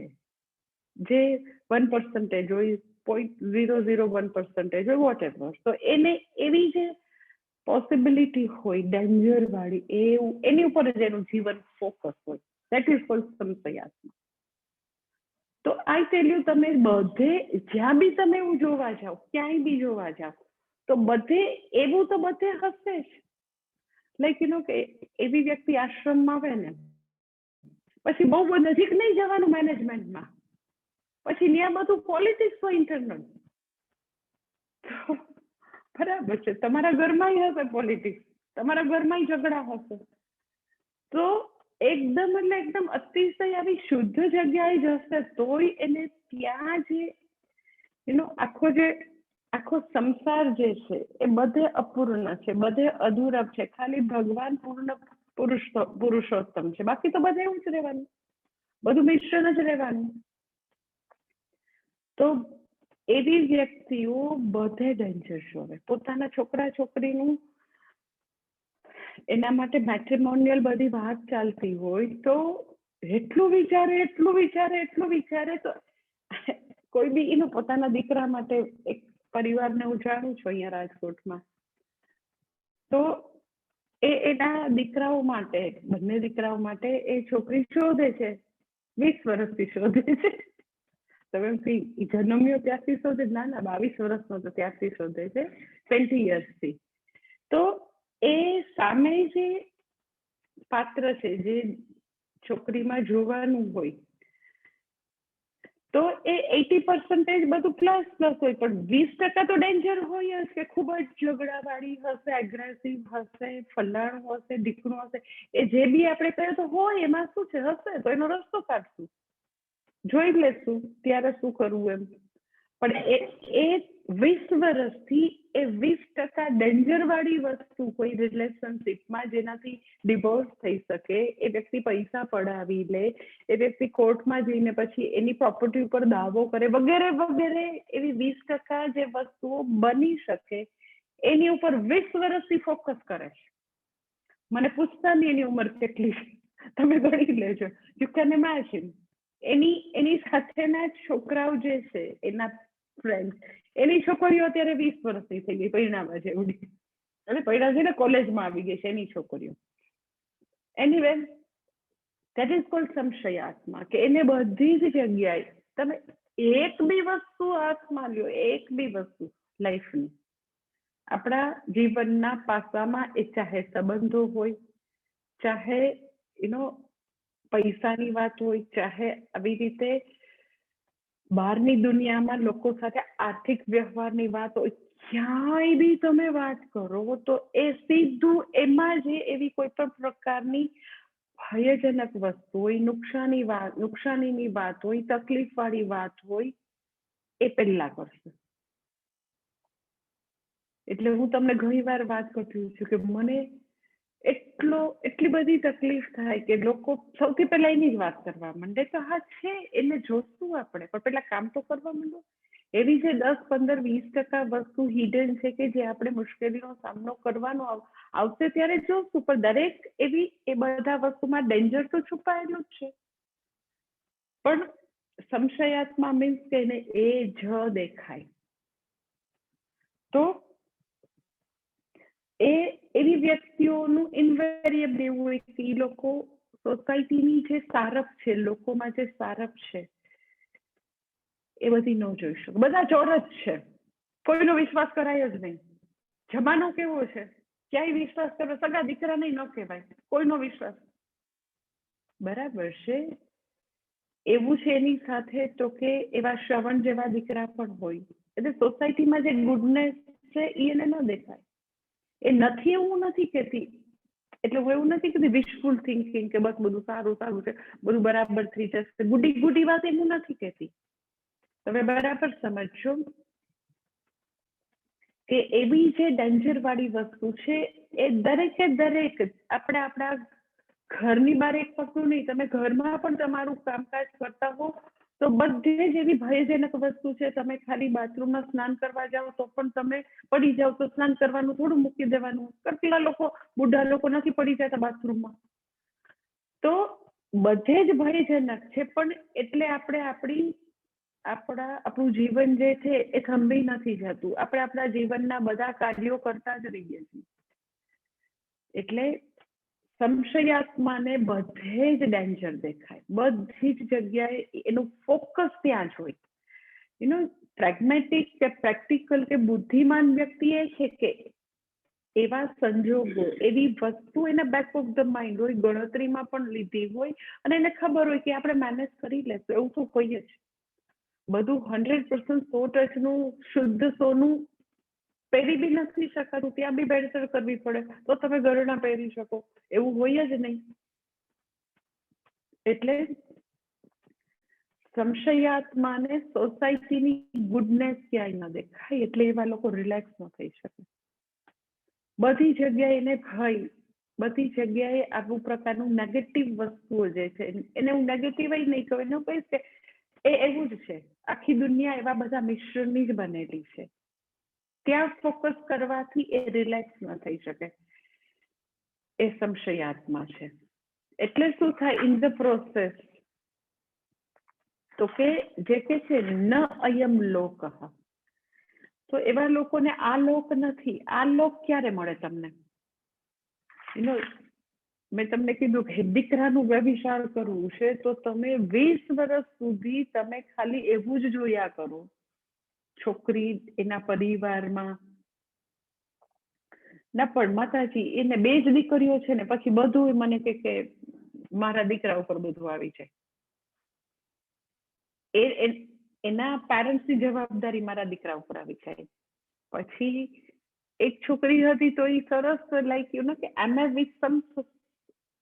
જે 1% હોય, 0.001% હોય, વોટ એવર, તો એને એવી જે પોસિબિલિટી હોય ડેન્જર વાળી, એવું એની ઉપર જ એનું જીવન ફોકસ હોય. દેટ ઇઝ કોલ્ડ સંશયાત્મા. તો આઈ ટેલ યુ, તમે બધે જ્યાં બી તમે એવું જોવા જાઓ, ક્યાંય બી જોવા જાઓ, તો બધે એવું તો બધે હશે જ. લાઈક કે એવી વ્યક્તિ આશ્રમમાં આવે ને, પછી બહુ નજીક નહીં જવાનું મેનેજમેન્ટમાં, પછી ત્યાં બધું પોલિટિક્સ હોય ઇન્ટરનલ. બરાબર છે, તમારા ઘરમાં હશે પોલિટિક્સ, તમારા ઘરમાં ઝઘડા હશે, તો એકદમ એટલે એકદમ અતિશય આવી શુદ્ધ જગ્યાએ જશે તોય એને ત્યાં જે આખો સંસાર જે છે એ બધે અપૂર્ણ છે, બધે અધૂરપ છે, ખાલી ભગવાન પૂર્ણ પુરુષોત્તમ છે, બાકી તો બધે એવું જ રહેવાનું, બધું મિશ્રણ જ રહેવાનું. તો એવી વ્યક્તિઓ બધે ડેન્જર શોધે. પોતાના છોકરા છોકરીનું એના માટે મેટ્રિમોનિયલ બધી વાત ચાલતી હોય તો એટલું વિચારે તો કોઈ બી એનો પોતાના દીકરા માટે, એક પરિવારને હું જાણું છું અહીંયા રાજકોટમાં, તો એના દીકરાઓ માટે, બંને દીકરાઓ માટે એ છોકરી શોધે છે, 20 વર્ષથી શોધે છે. તમે જન્મ્યો ત્યારથી શોધે? ના, 22 વર્ષનો તો ત્યારથી શોધે છે, 20 yearsથી. તો એ સામે જે પાત્ર છે, જે છોકરીમાં જોવાનું હોય, તો એ 80% બધું પ્લસ હોય, પણ 20% તો ડેન્જર હોય જ, કે ખૂબ જ ઝઘડાવાળી હશે, એગ્રેસિવ હશે, ફલાણું હશે, ઢીકણું હશે, એ જે બી આપણે કહીએ તો હોય, એમાં શું છે, હશે તો એનો રસ્તો કાઢશું, જોઈ લેશું ત્યારે શું કરવું એમ. પણ એ 20 વર્ષથી એ 20% ડેન્જર વાળી વસ્તુ કોઈ રિલેશનશીપમાં, જેનાથી ડિવોર્સ થઈ શકે, એ વ્યક્તિ પૈસા પડાવી લે, એ વ્યક્તિ કોર્ટમાં જઈને પછી એની પ્રોપર્ટી ઉપર દાવો કરે, વગેરે વગેરે, એવી 20% જે વસ્તુઓ બની શકે એની ઉપર 20 વર્ષથી ફોકસ કરે છે. મને પૂછતા નહીં એની ઉંમર કેટલી છે, તમે ગણી લેજો. You can imagine. એની સાથેના છોકરાઓ જે છે, એના ફ્રેન્ડ, એની છોકરીઓ અત્યારે 20 વર્ષની થઈ ગઈ, પરિણામા જેવડી, અને પરિણામ છે ને કોલેજમાં આવી ગઈ છે એની છોકરીઓ. એનીવે, દેટ ઇઝ કોલ્ડ સંશયાત્મા, કે એને બધી જ જગ્યાએ તમે એક બી વસ્તુ હાથમાં લ્યો, એક બી વસ્તુ લાઈફની, આપણા જીવનના પાસામાં, એ ચાહે સંબંધો હોય, ચાહે પૈસાની વાત હોય, ચાહે આવી રીતે બહારની દુનિયામાં લોકો સાથે આર્થિક વ્યવહારની વાત હોય, ક્યાંય બી તમે વાત કરો તો એ સીધું એમાં જે એવી કોઈ પણ પ્રકારની ભયજનક વસ્તુ હોય, નુકસાનીની વાત હોય, તકલીફ વાળી વાત હોય, એ પહેલા કરશે. એટલે હું તમને ઘણી વાર વાત કરતી છું કે મને એટલી બધી તકલીફ થાય કે લોકો સૌથી પહેલા એની જ વાત કરવા માંડે, તો હા છે, એને જોશું આપણે, પણ પેલા કામ તો કરવા માંડો. એવી જે 10, 15, 20% વસ્તુ હિડન છે કે જે આપણે મુશ્કેલીનો સામનો કરવાનો આવશે ત્યારે જોશું, પણ દરેક એવી એ બધા વસ્તુમાં ડેન્જર તો છુપાયેલું જ છે. પણ સંશયાત્મા મીન્સ કે એને એ જ દેખાય. તો એવી વ્યક્તિઓનું ઇન્વેરિયેબલી એવું હોય કે એ લોકો સોસાયટીની જે સારપ છે, લોકોમાં જે સારપ છે, એ બધી ન જોઈ શકો. બધા ચોર જ છે, કોઈનો વિશ્વાસ કરાય જ નહીં. જમાનો કેવો છે, ક્યાંય વિશ્વાસ કરો, સગા દીકરા નહીં ન કહેવાય, કોઈનો વિશ્વાસ. બરાબર છે, એવું છે એની સાથે તો કે એવા શ્રવણ જેવા દીકરા પણ હોય. એટલે સોસાયટીમાં જે ગુડનેસ છે એ એને ન દેખાય. એ નથી એવું નથી કહેતી, એટલે હું એવું નથી કહેતી વિશફુલ થિંકિંગ કે બસ બધું સારું સારું છે, બધું બરાબર થઈ જશે, ગુડી વાત એવું નથી કહેતી. તમે બરાબર સમજજો કે એવી જે ડેન્જર વાળી વસ્તુ છે એ દરેક આપણે આપણા ઘરની બહાર એક વસ્તુ નહીં, તમે ઘરમાં પણ તમારું કામકાજ કરતા હો તો બધે જ એવી ભયજનક વસ્તુ છે. તમે ખાલી બાથરૂમમાં સ્નાન કરવા જાઓ તો પણ તમે પડી જાઓ તો સ્નાન કરવાનું થોડું મૂકી દેવાનું. કેટલા લોકો, બુઢા લોકો નથી પડી જતા બાથરૂમમાં. તો બધે જ ભયજનક છે, પણ એટલે આપણું જીવન જે છે એ થંભી નથી જતું. આપણે આપણા જીવનના બધા કાર્યો કરતા જ રહીએ છીએ. એટલે સંશયાત્માને બધે જ ડેન્જર દેખાય, બધી જ જગ્યાએ એનું ફોકસ ત્યાં જ હોય. પ્રેગ્મેટિક કે પ્રેક્ટિકલ કે બુદ્ધિમાન વ્યક્તિ એ છે કે એવા સંજોગો, એવી વસ્તુ એના બેક ઓફ ધ માઇન્ડ હોય, ગણતરીમાં પણ લીધી હોય, અને એને ખબર હોય કે આપણે મેનેજ કરી લેશું. એવું તો હોય જ. બધું 100% 100% શુદ્ધ સોનું પહેરી બી નથી શકાતું, ત્યાં બી બેડતર કરવી પડે તો તમે ગરણા પહેરી શકો, એવું હોય જ નહીં. એટલે સંશયાત્માને સોસાયટીની ગુડનેસ ક્યાંય ન દેખાય, એટલે એવા લોકો રિલેક્સ ન થઈ શકે. બધી જગ્યાએ એને ભય, બધી જગ્યાએ આવું પ્રકારનું નેગેટિવ વસ્તુઓ જે છે એને હું નેગેટિવ નહીં કહું, એને હું કહીશ કે એ એવું જ છે. આખી દુનિયા એવા બધા મિશ્રણની જ બનેલી છે. ત્યાં ફોકસ કરવાથી એ રિલેક્સ ન થઈ શકે. એ સંશયાત્મા છે. એટલે શું થાય ઇન ધ પ્રોસેસ, તો કે જે કે છે ન અયમ લોક, તો એવા લોકોને આ લોક નથી. આ લોક ક્યારે મળે તમને? મેં તમને કીધું કે દીકરાનું વ્યભિચાર કરવું છે તો તમે 20 વર્ષ સુધી તમે ખાલી એવું જ જોયા કરો. છોકરી એના પરિવારમાં ના, પણ માતાજી એને 2 જ દીકરીઓ છે ને પછી બધું મને કે મારા દીકરા ઉપર બધું આવી જાય. એના પેરેન્ટ્સની જવાબદારી મારા દીકરા ઉપર આવી જાય. પછી એક છોકરી હતી તો એ સરસ લાઈક કે એમએ વિથ સમ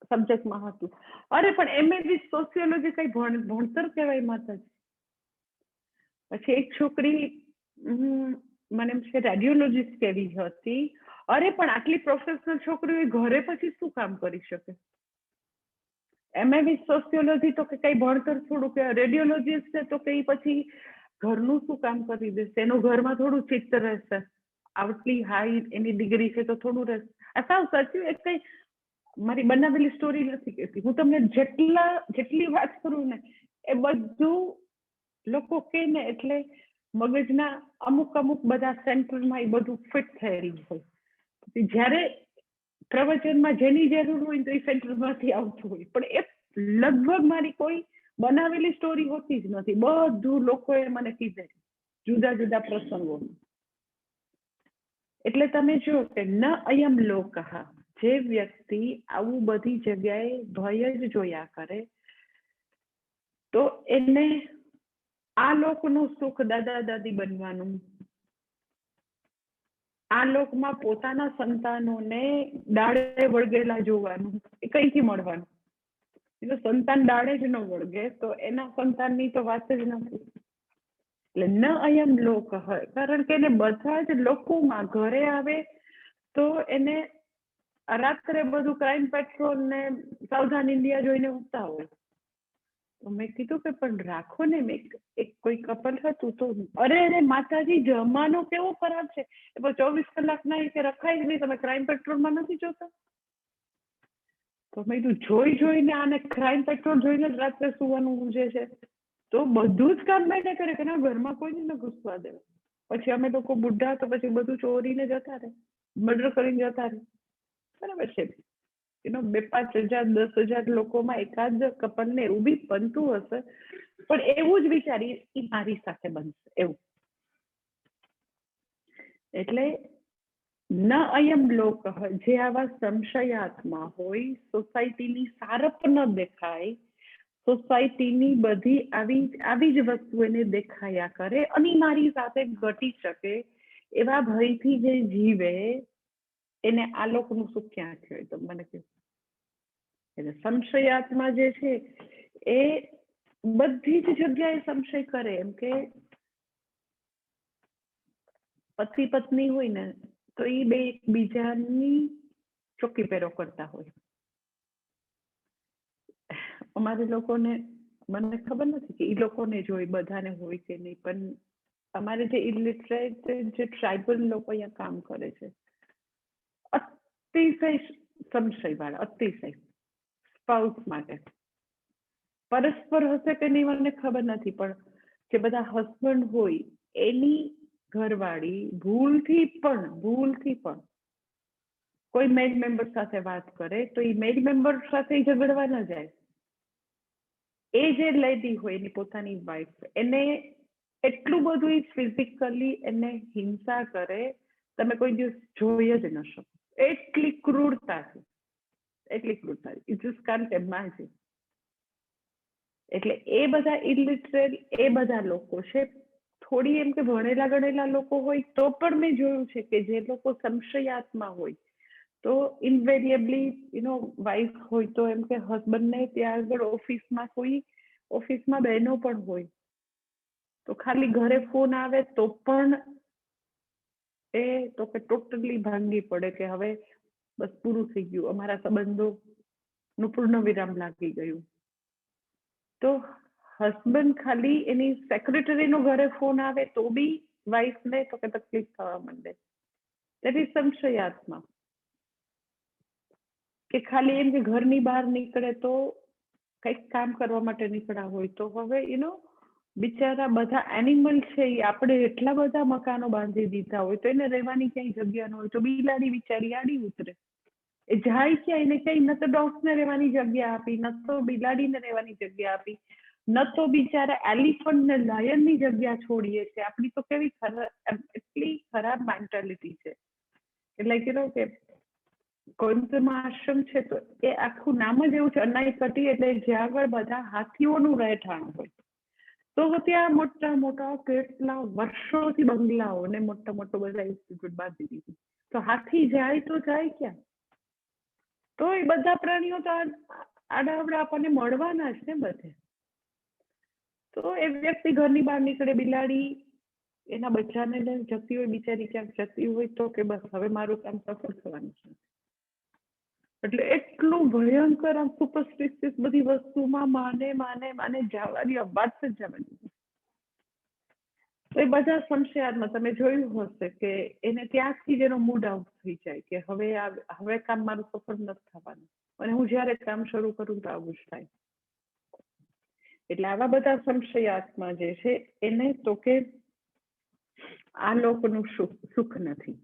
સબ્જેક્ટમાં હતું. અરે પણ એમએ વિથ સોશિયોલોજી કઈ ભણતર કહેવાય માતાજી. પછી એક છોકરી મને એમ છે રેડિયોલોજીસ્ટ કેવી હતી. અરે પણ આટલી પ્રોફેશનલ છોકરીઓ ઘરે પછી શું કામ કરી શકે? એમએ વિથ સોશિયોલોજી તો કઈ ભણતર થોડું કે રેડિયોલોજીસ્ટ છે તો કઈ પછી ઘરનું શું કામ કરી દેશે? એનું ઘરમાં થોડું ચિત્ત રહેશે? આટલી હાઈ એની ડિગ્રી છે તો થોડું રહેશે? આ સાવ સાચું. એ કઈ મારી બનાવેલી સ્ટોરી નથી કહેતી. હું તમને જેટલી વાત કરું ને એ બધું લોકો કે ને એટલે મગજના અમુક બધા સેન્ટરમાં એ બધું ફિટ થયેલું હોય. જ્યારે પ્રવચનમાં જેની જરૂર હોય તો એ સેન્ટરમાંથી આવતું હોય, પણ એ લગભગ મારી કોઈ બનાવેલી સ્ટોરી હોતી જ નથી. બધું લોકોએ મને કીધે જુદા જુદા પ્રસંગો. એટલે તમે જો કે ન અયમ લોકહ, જે વ્યક્તિ આવું બધી જગ્યાએ ભય જ જોયા કરે તો એને આ લોકનું સુખ દાદા દાદી બનવાનું, આ લોકમાં પોતાના સંતાનોને ડાળે વળગેલા જોવાનું, એ કઈથી મળવાનું? એટલે સંતાન ડાળે જ ન વળગે તો એના સંતાનની તો વાત જ નથી. એટલે ન અયમ લોક, કારણ કે એને બધા જ લોકોમાં ઘરે આવે તો એને રાત્રે બધું ક્રાઇમ પેટ્રોલ ને સાવધાન ઇન્ડિયા જોઈને ઉઠતા હોય. તો મેં કીધું કે પણ રાખો ને, મેં એક કોઈ કપલ હતું તો અરે માતાજી જમાનો કેવો ખરાબ છે, એ 24 કલાક ના કે રખાય જ નહીં. તમે ક્રાઇમ પેટ્રોલમાં નથી જોતા? તો મેં કીધું જોઈને આને ક્રાઇમ પેટ્રોલ જોઈને જ રાત્રે સુવાનું ગુજે છે. તો બધું જ કામ બેઠે કરે કે ના ઘરમાં કોઈને ન ઘૂસવા દે. પછી અમે લોકો બુઢા તો પછી બધું ચોરીને જતા રહે, મર્ડર કરીને જતા રહે. બરાબર છે, એનો 2-5 હજાર 10,000 લોકોમાં એકાદ કપલને એવું બી બનતું હશે, પણ એવું જ વિચારી એ મારી સાથે બનશે એવું. એટલે ન અયમ લોક, જે આવા સંશયાત્મા હોય, સોસાયટીની સારપ ન દેખાય, સોસાયટીની બધી આવી જ વસ્તુ એને દેખાયા કરે અને મારી સાથે ઘટી શકે એવા ભયથી જે જીવે એને આ લોકનું સુખ ક્યાં થયું? તો મને કહ્યું. એટલે સંશયાત્મા જે છે એ બધી જ જગ્યાએ સંશય કરે. એમ કે પતિ પત્ની હોય ને તો એ બે એકબીજાની ચોકી પેરો કરતા હોય. અમારે લોકોને, મને ખબર નથી કે એ લોકોને જોઈ બધાને હોય કે નહીં, પણ અમારે જે ઇલિટરેટ જે ટ્રાઇબલ લોકો અહીંયા કામ કરે છે, અતિશય સંશય વાળા, અતિશય સ્પાઉસ માટે. પરસ્પર હશે કે નહીં મને ખબર નથી, પણ જે બધા હસબન્ડ હોય એની ઘરવાળી ભૂલથી પણ કોઈ મેડ મેમ્બર સાથે વાત કરે તો એ મેડ મેમ્બર સાથે ઝઘડવા ન જાય. એ જે લેડી હોય એની પોતાની વાઈફ, એને એટલું બધું ફિઝિકલી એને હિંસા કરે, તમે કોઈ દિવસ જોઈ જ ન શકો. એટલી ક્રૂરતા છે. It just can't imagine. એટલે એ બધા ઇલિટરેટ, એ બધા લોકો છે. થોડી એમ કે ભણેલા ગણેલા લોકો હોય તો પણ મેં જોયું છે કે જે લોકો સંશયાત્મા હોય તો ઇન્વેરિયેબલી વાઇફ હોય તો એમ કે હસબન્ડને ત્યાં આગળ ઓફિસમાં બહેનો પણ હોય તો ખાલી ઘરે ફોન આવે તો પણ એ તો કે ટોટલી ભાંગી પડે કે હવે બસ પૂરું થઈ ગયું, અમારા સંબંધોનું પૂર્ણ વિરામ લાગી ગયું. તો હસબન્ડ ખાલી એની સેક્રેટરીનો ઘરે ફોન આવે તો બી વાઇફને તો કે તકલીફ થવા માંડે. તેથી સંશયાત્મા કે ખાલી એમ કે ઘરની બહાર નીકળે તો કંઈક કામ કરવા માટે નીકળ્યા હોય તો હવે બિચારા બધા એનિમલ છે એ આપણે એટલા બધા મકાનો બાંધી દીધા હોય તો એને રહેવાની ક્યાંય જગ્યા ન હોય તો બિલાડી બિચારી આડી ઉતરે. એ જાય ક્યાં એને ક્યાંય ન તો ડોગ્સને રહેવાની જગ્યા આપી, ન તો બિલાડીને રહેવાની જગ્યા આપી, ન તો બિચારા એલિફન્ટ ને લાયનની જગ્યા છોડીએ છે. આપણી તો કેવી એટલી ખરાબ મેન્ટાલિટી છે. એટલે કે કોઈમાં આશ્રમ છે તો એ આખું નામ જ એવું છે અનાઈકટી, એટલે જ્યાં આગળ બધા હાથીઓનું રહેઠાણ હોય તો ત્યાં મોટા કેટલા વર્ષોથી બંગલાઓ ને મોટા બધા ઇન્સ્ટિટ્યૂટ બાંધી દીધી. તો હાથી જાય તો જાય ક્યાં? તો એ બધા પ્રાણીઓ તો આડાઅવડા આપણને મળવાના જ ને બધે. તો એ વ્યક્તિ ઘરની બહાર નીકળે, બિલાડી એના બચ્ચાને લઈને જતી હોય, બિચારી ક્યાંક જતી હોય તો કે બસ હવે મારું કામ સફળ થવાનું છે. એટલે એટલું ભયંકર આમ સુપરસ્ટિશિયસ બધી વસ્તુમાં માને જવાની વાત જ જવાની. તો એ બધા સંશયાત્મક તમે જોયું હશે કે એને ત્યાંથી જ એનો મૂડ આઉટ થઈ જાય કે હવે કામ મારું સફળ નથી થવાનું, અને હું જ્યારે કામ શરૂ કરું તો આવું જ થાય. એટલે આવા બધા સંશયાત્મા જે છે એને તો કે આ લોકનું સુખ નથી.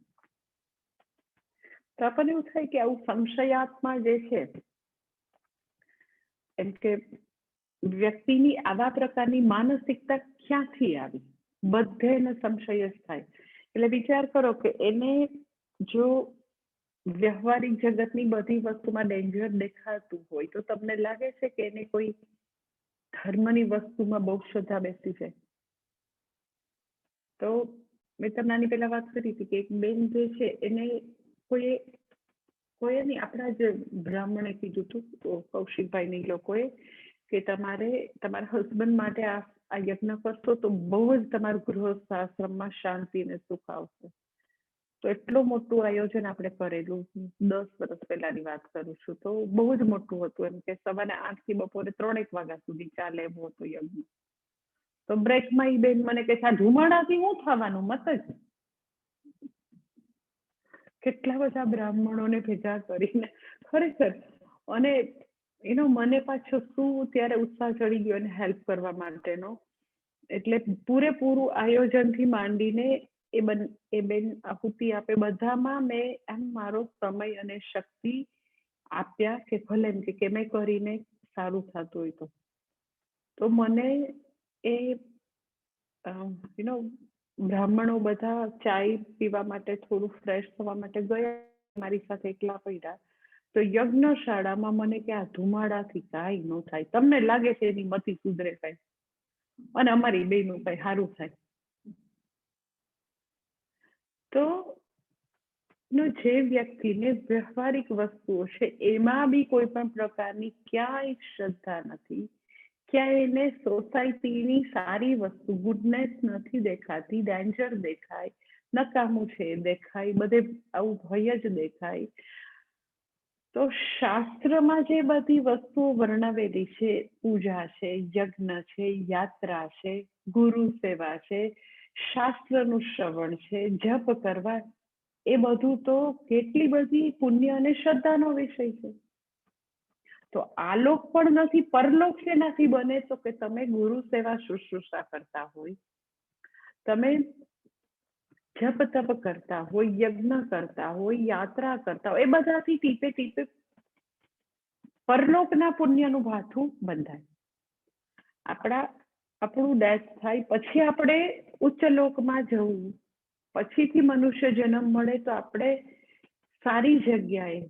તો આપણને એવું થાય કે આવું સંશયાત્મા જે છે એમ કે વ્યક્તિની આવા પ્રકારની માનસિકતા ક્યાંથી આવી, બધે એને સંશય જ થાય. એટલે વિચાર કરો કે એને જો વ્યવહારિક જગતની બધી વસ્તુમાં ડેન્જર દેખાતું હોય તો તમને લાગે છે કે એને કોઈ ધર્મની વસ્તુમાં બહુ શ્રદ્ધા બેસી જાય? તો મેં તમને આની પહેલા વાત કરી હતી કે એક બેન જે છે એને કોઈ નહીં, આપણા જ બ્રાહ્મણે કીધું હતું કૌશિકભાઈ ની લોકોએ કે તમારે તમારા હસબન્ડ માટે આ યજ્ઞ કરશો તો બહુ જ તમારું ગૃહસ્થ આશ્રમમાં શાંતિ અને સુખ આવશે. તો એટલું મોટું આયોજન આપણે કરેલું, 10 વર્ષ પહેલાની વાત કરું છું, તો બહુ જ મોટું હતું. એમ કે સવારે 8 થી બપોરે 3-1 વાગ્યા સુધી ચાલે એવું હતું યજ્ઞ. તો બ્રેકમાં ઈ બેન મને કે આ ધુમાડાથી શું થવાનું, મત જ કેટલા બધા બ્રાહ્મણોને ભેગા કરીને ખરેખર. અને એનો મને પાછો શું ત્યારે ઉત્સાહ ચડી ગયો એને હેલ્પ કરવા માટેનો. એટલે પૂરેપૂરું આયોજનથી માંડીને એ બેન આહુતિ આપે બધામાં મેં એમ મારો સમય અને શક્તિ આપ્યા કે ભલે એમ કે કેમે કરીને સારું થતું હોય તો મને એ બ્રાહ્મણો બધા ચાય પીવા માટે થોડું ફ્રેશ થવા માટે ગયા, મારી સાથે એકલા પડ્યા. તો યજ્ઞશાળામાં મને કે આ ધુમાડાથી કાંઈ ન થાય, તમને લાગે છે એની મતિ સુધરે કાંઈ, અને અમારી બેનું કાંઈ સારું થાય. તો જે વ્યક્તિને વ્યવહારિક વસ્તુઓ છે એમાં બી કોઈ પણ પ્રકારની ક્યાંય શ્રદ્ધા નથી, ક્યાંય એને સોસાયટીની સારી વસ્તુ ગુડનેસ નથી દેખાતી, ડેન્જર દેખાય, નકામું છે દેખાય, બધે આવું ભય જ દેખાય. તો શાસ્ત્રમાં જે બધી વસ્તુઓ વર્ણવેલી છે, પૂજા છે, યજ્ઞ છે, યાત્રા છે, ગુરુ સેવા છે, શાસ્ત્રનું શ્રવણ છે, જપ કરવા, એ બધું તો કેટલી બધી પુણ્ય અને શ્રદ્ધાનો વિષય છે. તો આલોક પણ નથી, પરલોક શેનાથી બને? તો કે તમે ગુરુ સેવા શુશ્રૂષા કરતા હોય, તમે જપ તપ કરતા હોય, યજ્ઞ કરતા હોય, યાત્રા કરતા હોય, એ બધાથી ટીપે ટીપે પરલોકના પુણ્યનું ભાથું બંધાય. આપણું ડેથ થાય પછી આપણે ઉચ્ચ લોકમાં જવું, પછીથી મનુષ્ય જન્મ મળે તો આપણે સારી જગ્યાએ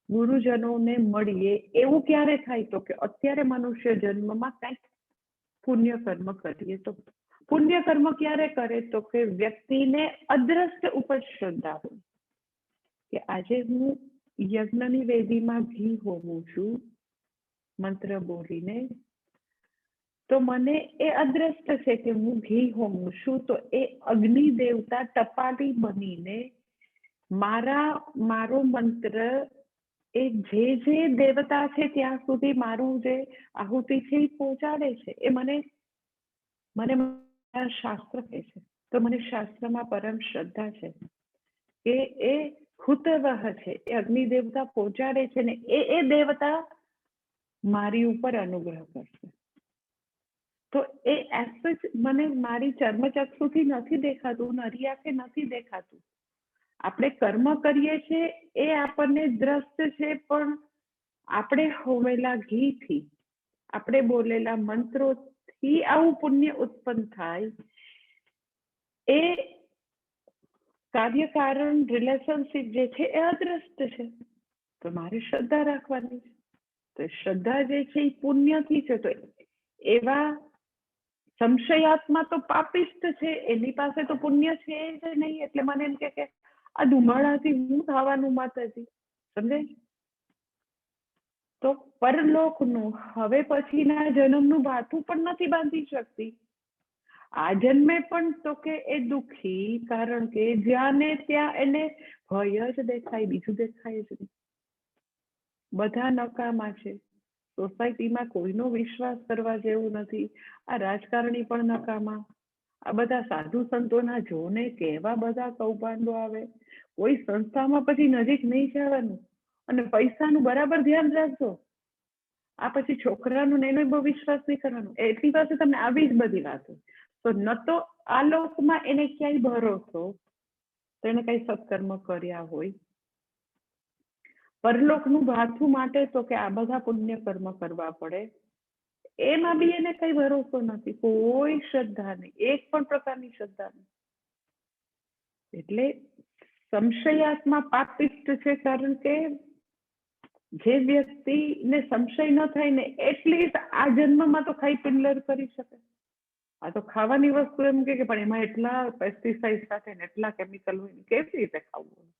ગુરુજનોને મળીએ, એવું ક્યારે થાય? તો કે અત્યારે મનુષ્ય જન્મમાં કંઈક પુણ્ય કર્મ કરીએ. તો પુણ્ય કર્મ ક્યારે કરે? તો કે વ્યક્તિને અદ્રષ્ટ ઉપર શ્રદ્ધા હોય કે આજે હું યજ્ઞની વેદીમાં ઘી હોવું છું મંત્ર બોલીને, તો મને એ અદ્રષ્ટ છે કે હું ઘી હોવું છું, તો એ અગ્નિ દેવતા ટપાલી બનીને મારો મંત્ર એ જે દેવતા છે ત્યાં સુધી મારું જે આહુતિ છે એ પહોંચાડે છે. એ મને શાસ્ત્ર કહે છે. તો મને શાસ્ત્રમાં પરમ શ્રદ્ધા છે કે એ હુતવહ છે, એ અગ્નિ દેવતા પહોંચાડે છે ને એ દેવતા મારી ઉપર અનુગ્રહ કરશે. તો એ એસેજ મને મારી ચર્મચક્ષુથી નથી દેખાતું, નરી આંખે નથી દેખાતું. આપણે કર્મ કરીએ છીએ એ આપણને દ્રષ્ટ છે, પણ આપણે હોવેલા ઘીથી, આપણે બોલેલા મંત્રોથી આવું પુણ્ય ઉત્પન્ન થાય. એ કાર્યકારણ રિલેશનશીપ જે છે એ અદ્રષ્ટ છે. તો મારે શ્રદ્ધા રાખવાની છે. તો શ્રદ્ધા જે છે એ પુણ્યથી છે. તો એવા સંશયાત્મા તો પાપિષ્ટ છે, એની પાસે તો પુણ્ય છે જ નહીં. એટલે મને એમ કે આ ધુમાડાથી હું થવાનું માતાજી, સમજાય? તો પરલોકનું હવે પછીના જન્મનું ભાથું પણ નથી બાંધી શકતી. આ જન્મે પણ તો કે એ દુઃખી, કારણ કે જ્યાં ને ત્યાં એને ભય જ દેખાય, બીજું દેખાય જ નહીં. બધા નકામા છે. સોસાયટીમાં કોઈનો વિશ્વાસ કરવા જેવું નથી. આ રાજકારણી પણ નકામા, આ બધા સાધુ સંતોના જોને કેવા બધા કૌભાંડો આવે. કોઈ સંસ્થામાં પછી નજીક નહીં જવાનું, અને પૈસાનું બરાબર ધ્યાન રાખજો. આ પછી છોકરાનું એનો બહુ વિશ્વાસ નહીં કરવાનો. એટલી પાસે તમને આવી જ બધી વાતો. તો ન તો આ લોકમાં એને ક્યાંય ભરોસો, તો એને કઈ સત્કર્મ કર્યા હોય. પરલોકનું ભાથું માટે તો કે આ બધા પુણ્ય કર્મ કરવા પડે, એમાં બી એને કઈ ભરોસો નથી. કોઈ શ્રદ્ધા નહીં, એક પણ પ્રકારની શ્રદ્ધા નહીં. એટલે સંશયાત્મા પાપિષ્ટ છે, કારણ કે જે વ્યક્તિને સંશય ન થાય ને, એટલીસ્ટ આ જન્મમાં તો ખાઈ પિલ્લર કરી શકે. આ તો ખાવાની વસ્તુ એમ કે પણ એમાં એટલા પેસ્ટિસાઇડ સાથે ને એટલા કેમિકલ હોય ને, કેવી રીતે ખાવું?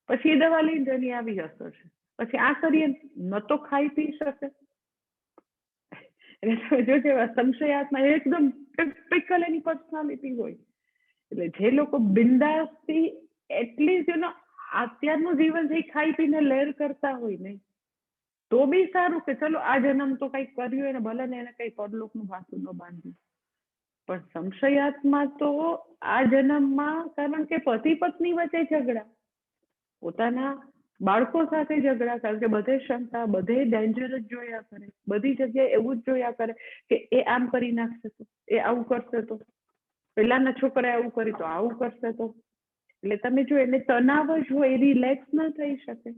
પછી એ દવા લઈને એની આવી અસર છે. પછી આ કરીએ ન તો ખાઈ પી શકે. એટલે જોજે સંશયાત્મા એકદમ ટિપિકલ એની પર્સનાલિટી હોય. એટલે જે લોકો બિંદાસથી એટલીસ્ટ એનો અત્યારનું જીવન જે ખાઈ પીને લહેર કરતા હોય ને, તો બી સારું કે ચલો આ જન્મ તો કઈક કર્યું એને, ભલે ને એને કઈ પરલોકનું ભાથું ન બાંધ્યું. પણ સંશયાત્મા તો આ જન્મમાં, કારણ કે પતિ પત્ની વચ્ચે ઝઘડા, પોતાના બાળકો સાથે ઝઘડા, કારણ કે બધે શંકા, બધે ડેન્જર જ જોયા કરે, બધી જગ્યાએ એવું જ જોયા કરે કે એ આમ કરી નાખશે તો, એ આવું કરશે તો, પેલાના છોકરાએ આવું કર્યું તો આવું કરશે તો. એટલે તમે જો એને તણાવ જ હોય, એ રિલેક્સ ન થઈ શકે.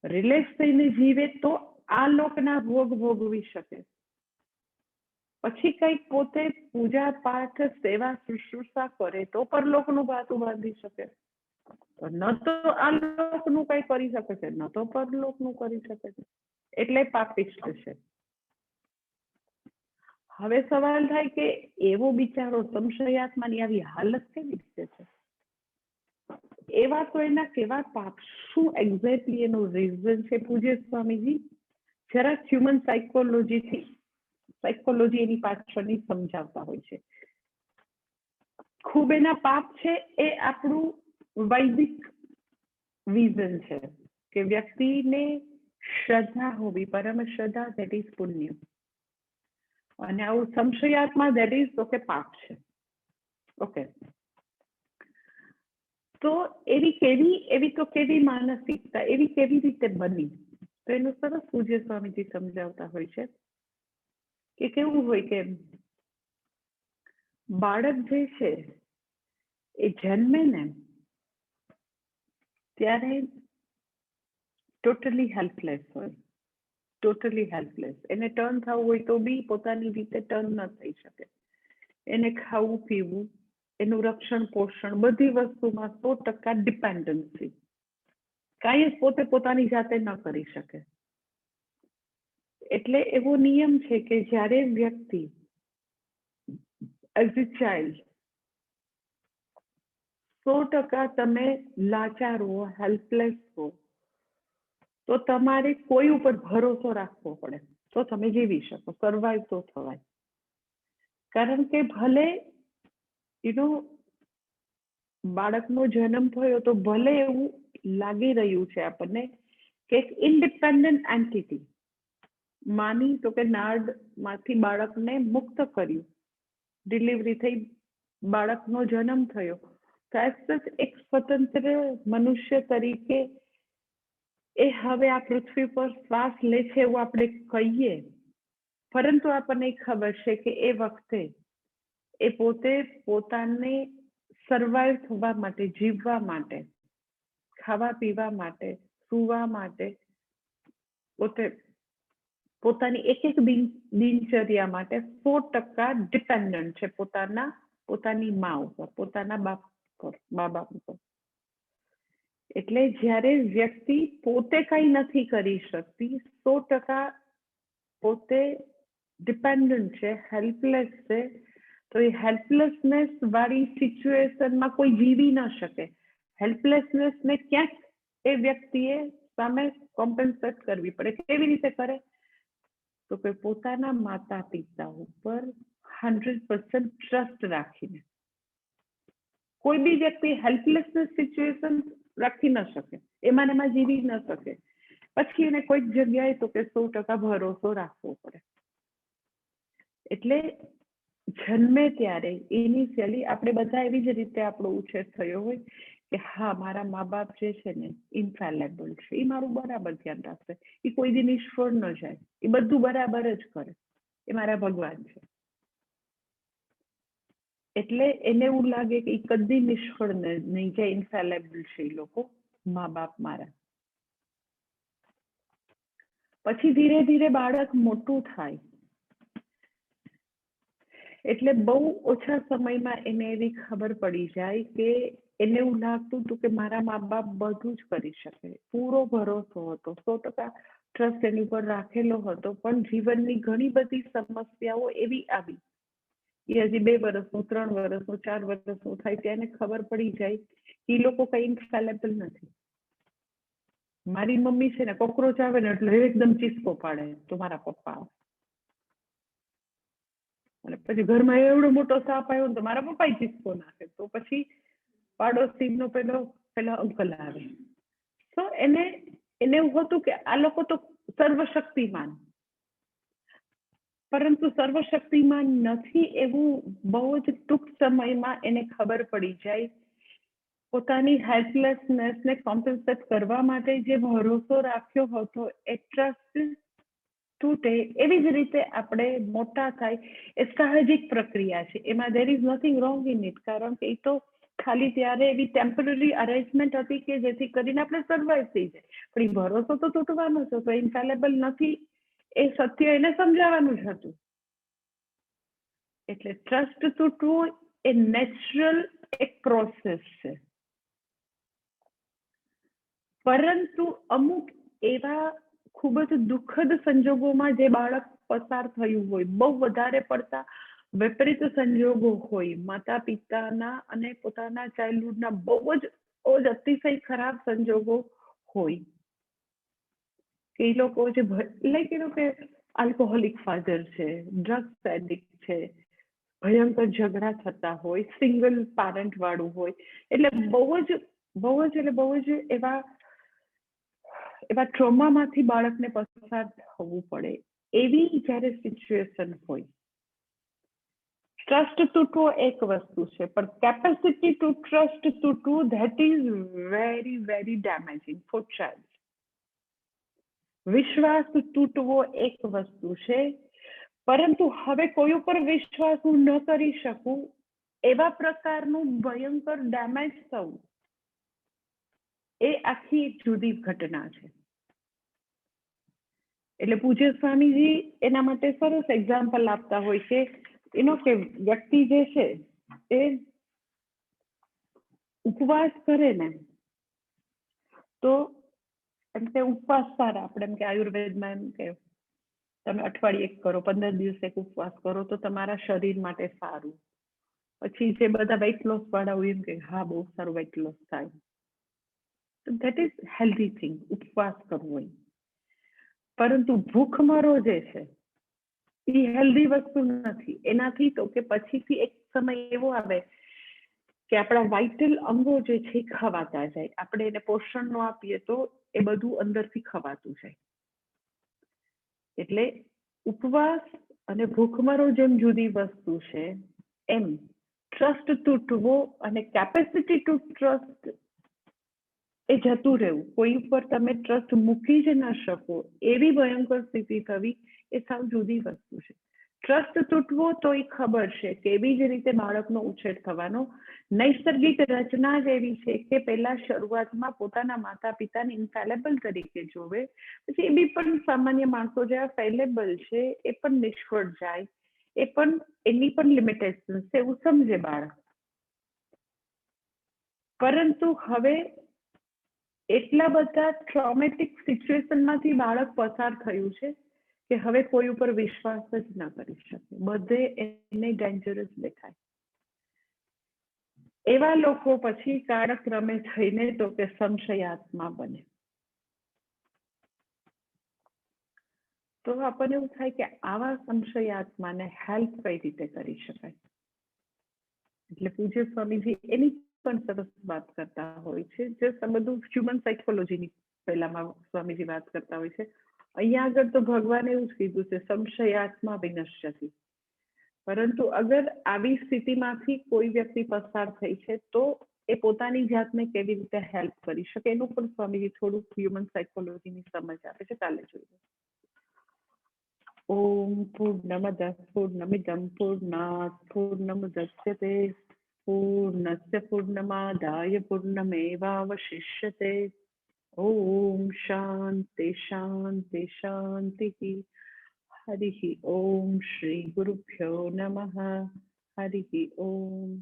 રિલેક્સ થઈને જીવે તો આ લોકના ભોગ ભોગવી શકે. પછી કઈક પોતે પૂજા પાઠ સેવા શુશ્રૂષા કરે તો પરલોકનું ભાથું બાંધી શકે. ન તો આ લોકનું કઈ કરી શકે છે, ન તો પરલોકનું કરી શકે છે. એટલે પાપિષ્ટ છે. હવે સવાલ થાય કે એવો બિચારો સંશયાત્માની આવી હાલત કેવી રીતે છે? એવા તો એના કેવા પાપ, શું એક્ઝેક્ટલી એનું રીઝન છે? પૂજ્ય સ્વામીજી જરાક હ્યુમન સાયકોલોજી એની પાછળની સમજાવતા હોય છે. ખૂબ એના પાપ છે એ આપણું વૈદિક વિઝન છે કે વ્યક્તિને શ્રદ્ધા હોવી, પરમ શ્રદ્ધા, ધેટ ઇઝ પુણ્ય. અને આવું સંશયાત્મા ધેટ ઇઝ તો કે પાપ છે. ઓકે, તો એવી તો કેવી માનસિકતા, એવી કેવી રીતે બની? તો એનું સરસ પૂજ્ય સ્વામીજી સમજાવતા હોય છે કે કેવું હોય કે બાળક જે છે એ જન્મે ને ત્યારે ટોટલી હેલ્પલેસ હોય, ટોટલી હેલ્પલેસ. એને ટર્ન થવું હોય તો બી પોતાની રીતે ટર્ન ન થઈ શકે. એને ખાવું પીવું, એનું રક્ષણ પોષણ, બધી વસ્તુમાં 100% ડિપેન્ડન્સી. કાંઈ જ પોતે પોતાની જાતે ન કરી શકે. એટલે એવો નિયમ છે કે જ્યારે વ્યક્તિ એઝ અ ચાઇલ્ડ 100% તમે લાચાર હો, હેલ્પલેસ હો, તો તમારે કોઈ ઉપર ભરોસો રાખવો પડે તો તમે જીવી શકો, સર્વાઈવ તો થવાય. કારણ કે ભલે બાળકનો જન્મ થયો તો ભલે એવું લાગી રહ્યું છે આપણને કે એક ઇન્ડિપેન્ડન્ટ એન્ટિટી, માની તો કે નાડમાંથી બાળકને મુક્ત કર્યું, ડિલિવરી થઈ, બાળકનો જન્મ થયો, તો એક સ્વતંત્ર મનુષ્ય તરીકે એ હવે આ પૃથ્વી પર શ્વાસ લે છે એવું આપણે કહીએ, પરંતુ આપણને ખબર છે કે એ વખતે એ પોતે પોતાને સર્વાઈવ થવા માટે, જીવવા માટે, ખાવા પીવા માટે, સૂવા માટે, પોતાની એક દિનચર્યા માટે 100% ડિપેન્ડન્ટ છે પોતાની મા ઉપર, પોતાના મા બાપ ઉપર. એટલે જ્યારે વ્યક્તિ પોતે કઈ નથી કરી શકતી, 100% પોતે ડિપેન્ડન્ટ છે, હેલ્પલેસ છે, તો એ હેલ્પલેસનેસ વાળી સિચ્યુએશનમાં કોઈ જીવી ન શકે. હેલ્પલેસનેસને ક્યાંક એ વ્યક્તિએ સામે કોમ્પેન્સેટ કરવી પડે. કેવી રીતે કરે? તો કે પોતાના માતા પિતા ઉપર 100% ટ્રસ્ટ રાખીને. કોઈ બી વ્યક્તિ હેલ્પલેસનેસ સિચ્યુએશન રાખી ન શકે, એમાં જીવી ન શકે. પછી એને કોઈક જગ્યાએ તો કે 100% ભરોસો રાખવો પડે. એટલે જન્મે ત્યારે ઇનિશિયલી આપણે બધા એવી જ રીતે આપણો ઉછેર થયો હોય કે હા મારા મા બાપ જે છે ને ઇન્ફેલેબલ છે, એ મારું બરાબર ધ્યાન રાખશે, એ કોઈ દી નિષ્ફળ ન જાય, એ બધું બરાબર જ કરે, એ મારા ભગવાન છે. એટલે એને એવું લાગે કે એ કદી નિષ્ફળ નહીં જાય, ઇન્ફેલેબલ છે એ લોકો મા બાપ મારા. પછી ધીરે ધીરે બાળક મોટું થાય એટલે બહુ ઓછા સમયમાં એને એવી ખબર પડી જાય કે એને એવું લાગતું હતું કે મારા મા બાપ બધું જ કરી શકે, પૂરો ભરોસો હતો, 100% ટ્રસ્ટ એની ઉપર રાખેલો હતો, પણ જીવનની ઘણી બધી સમસ્યાઓ એવી આવી, એ હજી 2 વર્ષનું, 3 વર્ષનું, 4 વર્ષનું થાય ત્યારે ખબર પડી જાય એ લોકો કઈ ઇન્ફેલેબલ નથી. મારી મમ્મી છે ને કોકરોચ આવે ને એટલે એકદમ ચીસકો પાડે તો મારા પપ્પા આવે, અને પછી ઘરમાં એવડો મોટો સાપ આવ્યો ને તો મારા પપ્પા ચીસકો નાખે, તો પછી પાડોશીનો પેલો અંકલ આવે. તો એને એવું હતું કે આ લોકો તો સર્વશક્તિમાન, પરંતુ સર્વશક્તિમાન નથી એવું બહુ જ ટૂંક સમયમાં એને ખબર પડી જાય. પોતાની હેલ્પલેસનેસને કોમ્પન્સેટ કરવા માટે જે ભરોસો રાખ્યો હતો એ ટ્રસ્ટ તૂટે. એવી જ રીતે આપણે મોટા થાય એ સાહજિક પ્રક્રિયા છે, એમાં there is nothing wrong in it, કારણ કે એ તો ખાલી ત્યારે એવી ટેમ્પરરી અરેન્જમેન્ટ હતી કે જેથી કરીને આપણે સર્વાઈવ થઈ જાય, પણ એ ભરોસો તો તૂટવાનો છે, તો ઇન્ફેલેબલ નથી એ સત્ય એને સમજાવવાનું જ હતું. એટલે ટ્રસ્ટ તૂટવું એ નેચરલ એક પ્રોસેસ છે, પરંતુ અમુક એવા ખૂબ જ દુઃખદ સંજોગોમાં જે બાળક પસાર થયું હોય, બહુ વધારે પડતા વિપરીત સંજોગો હોય, માતા પિતાના અને પોતાના ચાઇલ્ડહુડના બહુ જ અતિશય ખરાબ સંજોગો હોય, કે એ લોકો જે લાઈક કે આલ્કોહોલિક ફાધર છે, ડ્રગ્સ એડિક્ટ છે, ભયંકર ઝઘડા થતા હોય, સિંગલ પેરેન્ટ વાળું હોય, એટલે બહુ જ એવા ટ્રોમામાંથી બાળકને પસાર થવું પડે, એવી જ્યારે સિચ્યુએશન હોય, ટ્રસ્ટ તૂટવો એક વસ્તુ છે, પણ કેપેસિટી ટુ ટ્રસ્ટ તૂટવું that is very very damaging for child. વિશ્વાસ તૂટવો એક વસ્તુ છે, પરંતુ હવે કોઈ ઉપર વિશ્વાસ હું ન કરી શકું એવા પ્રકારનું ભયંકર ડેમેજ થવું એ આખી એક જુદી ઘટના છે. એટલે પૂજ્ય સ્વામીજી એના માટે સરસ એક્ઝામ્પલ આપતા હોય છે એનો, કે વ્યક્તિ જે છે એ ઉપવાસ કરે ને તો એમ કે ઉપવાસ સારા, આપણે એમ કે આયુર્વેદમાં એમ કે તમે અઠવાડિયે એક કરો, 15 દિવસ એક ઉપવાસ કરો તો તમારા શરીર માટે સારું. પછી જે બધા વેઇટ લોસ વાળા હોય એમ કે હા બહુ સારું વેઇટ લોસ થાય, તો ધેટ ઇઝ હેલ્ધી થિંગ, ઉપવાસ કરવો હોય. પરંતુ ભૂખમરો જે છે એ હેલ્ધી વસ્તુ નથી. એનાથી તો કે પછીથી એક સમય એવો આવે કે આપણા વાઇટલ અંગો જે છે એ ખવાતા જાય, આપણે એને પોષણ ન આપીએ તો એ બધું અંદરથી ખવાતું જાય. એટલે ઉપવાસ અને ભૂખમરો જેમ જુદી વસ્તુ છે, એમ ટ્રસ્ટ તૂટવો અને કેપેસિટી ટુ ટ્રસ્ટ એ જતું રહેવું, કોઈ ઉપર તમે ટ્રસ્ટ મૂકી જ ન શકો એવી ભયંકર સ્થિતિ થવી એ સાવ જુદી વસ્તુ છે. ટ્રસ્ટ તૂટવો તો એ ખબર છે કે એવી જ રીતે બાળકનો ઉછેર થવાનો. નૈસર્ગિક રચના જ એવી છે કે પહેલા શરૂઆતમાં પોતાના માતા પિતાને ઇન્ફેલેબલ તરીકે જોવે, પછી એ બી પણ સામાન્ય માણસો જેવા ફેલેબલ છે, એ પણ નિષ્ફળ જાય, એ પણ એની પણ લિમિટેશન છે એવું સમજે બાળક. પરંતુ હવે એટલા બધા ટ્રોમેટિક સિચ્યુએશનમાંથી બાળક પસાર થયું છે કે હવે કોઈ ઉપર વિશ્વાસ જ ન કરી શકે, બધે એને ડેન્જરસ દેખાય. એવા લોકો પછી કાળક્રમે થઈને તો કે સંશયાત્મા બને. તો આપણને એવું થાય કે આવા સંશયાત્માને હેલ્પ કઈ રીતે કરી શકાય. એટલે પૂજ્ય સ્વામીજી એની પણ સરસ વાત કરતા હોય છે, જે બધું હ્યુમન સાયકોલોજીની પહેલામાં સ્વામીજી વાત કરતા હોય છે. અહીંયા આગળ તો ભગવાને એવું જ કીધું છે, સંશયાત્મા વિનશ્યતિ, પરંતુ અગર આવી સ્થિતિમાંથી કોઈ વ્યક્તિ પસાર થઈ છે તો એ પોતાની જાતને કેવી રીતે હેલ્પ કરી શકે એનું પણ સ્વામીજી થોડુંક હ્યુમન સાયકોલોજીની સમજ આપે છે. ચાલે જોઈએ. ઓમ પૂર્ણમદ પૂર્ણમિદં પૂર્ણાત પૂર્ણમુદચ્યતે પૂર્ણસ્ય પૂર્ણમાદાય પૂર્ણમેવાવશિષ્યતે. ઓમ શાંતિ શાંતિ શાંતિ. हरिः ओम श्री गुरुभ्यो नमः. हरिः ओम.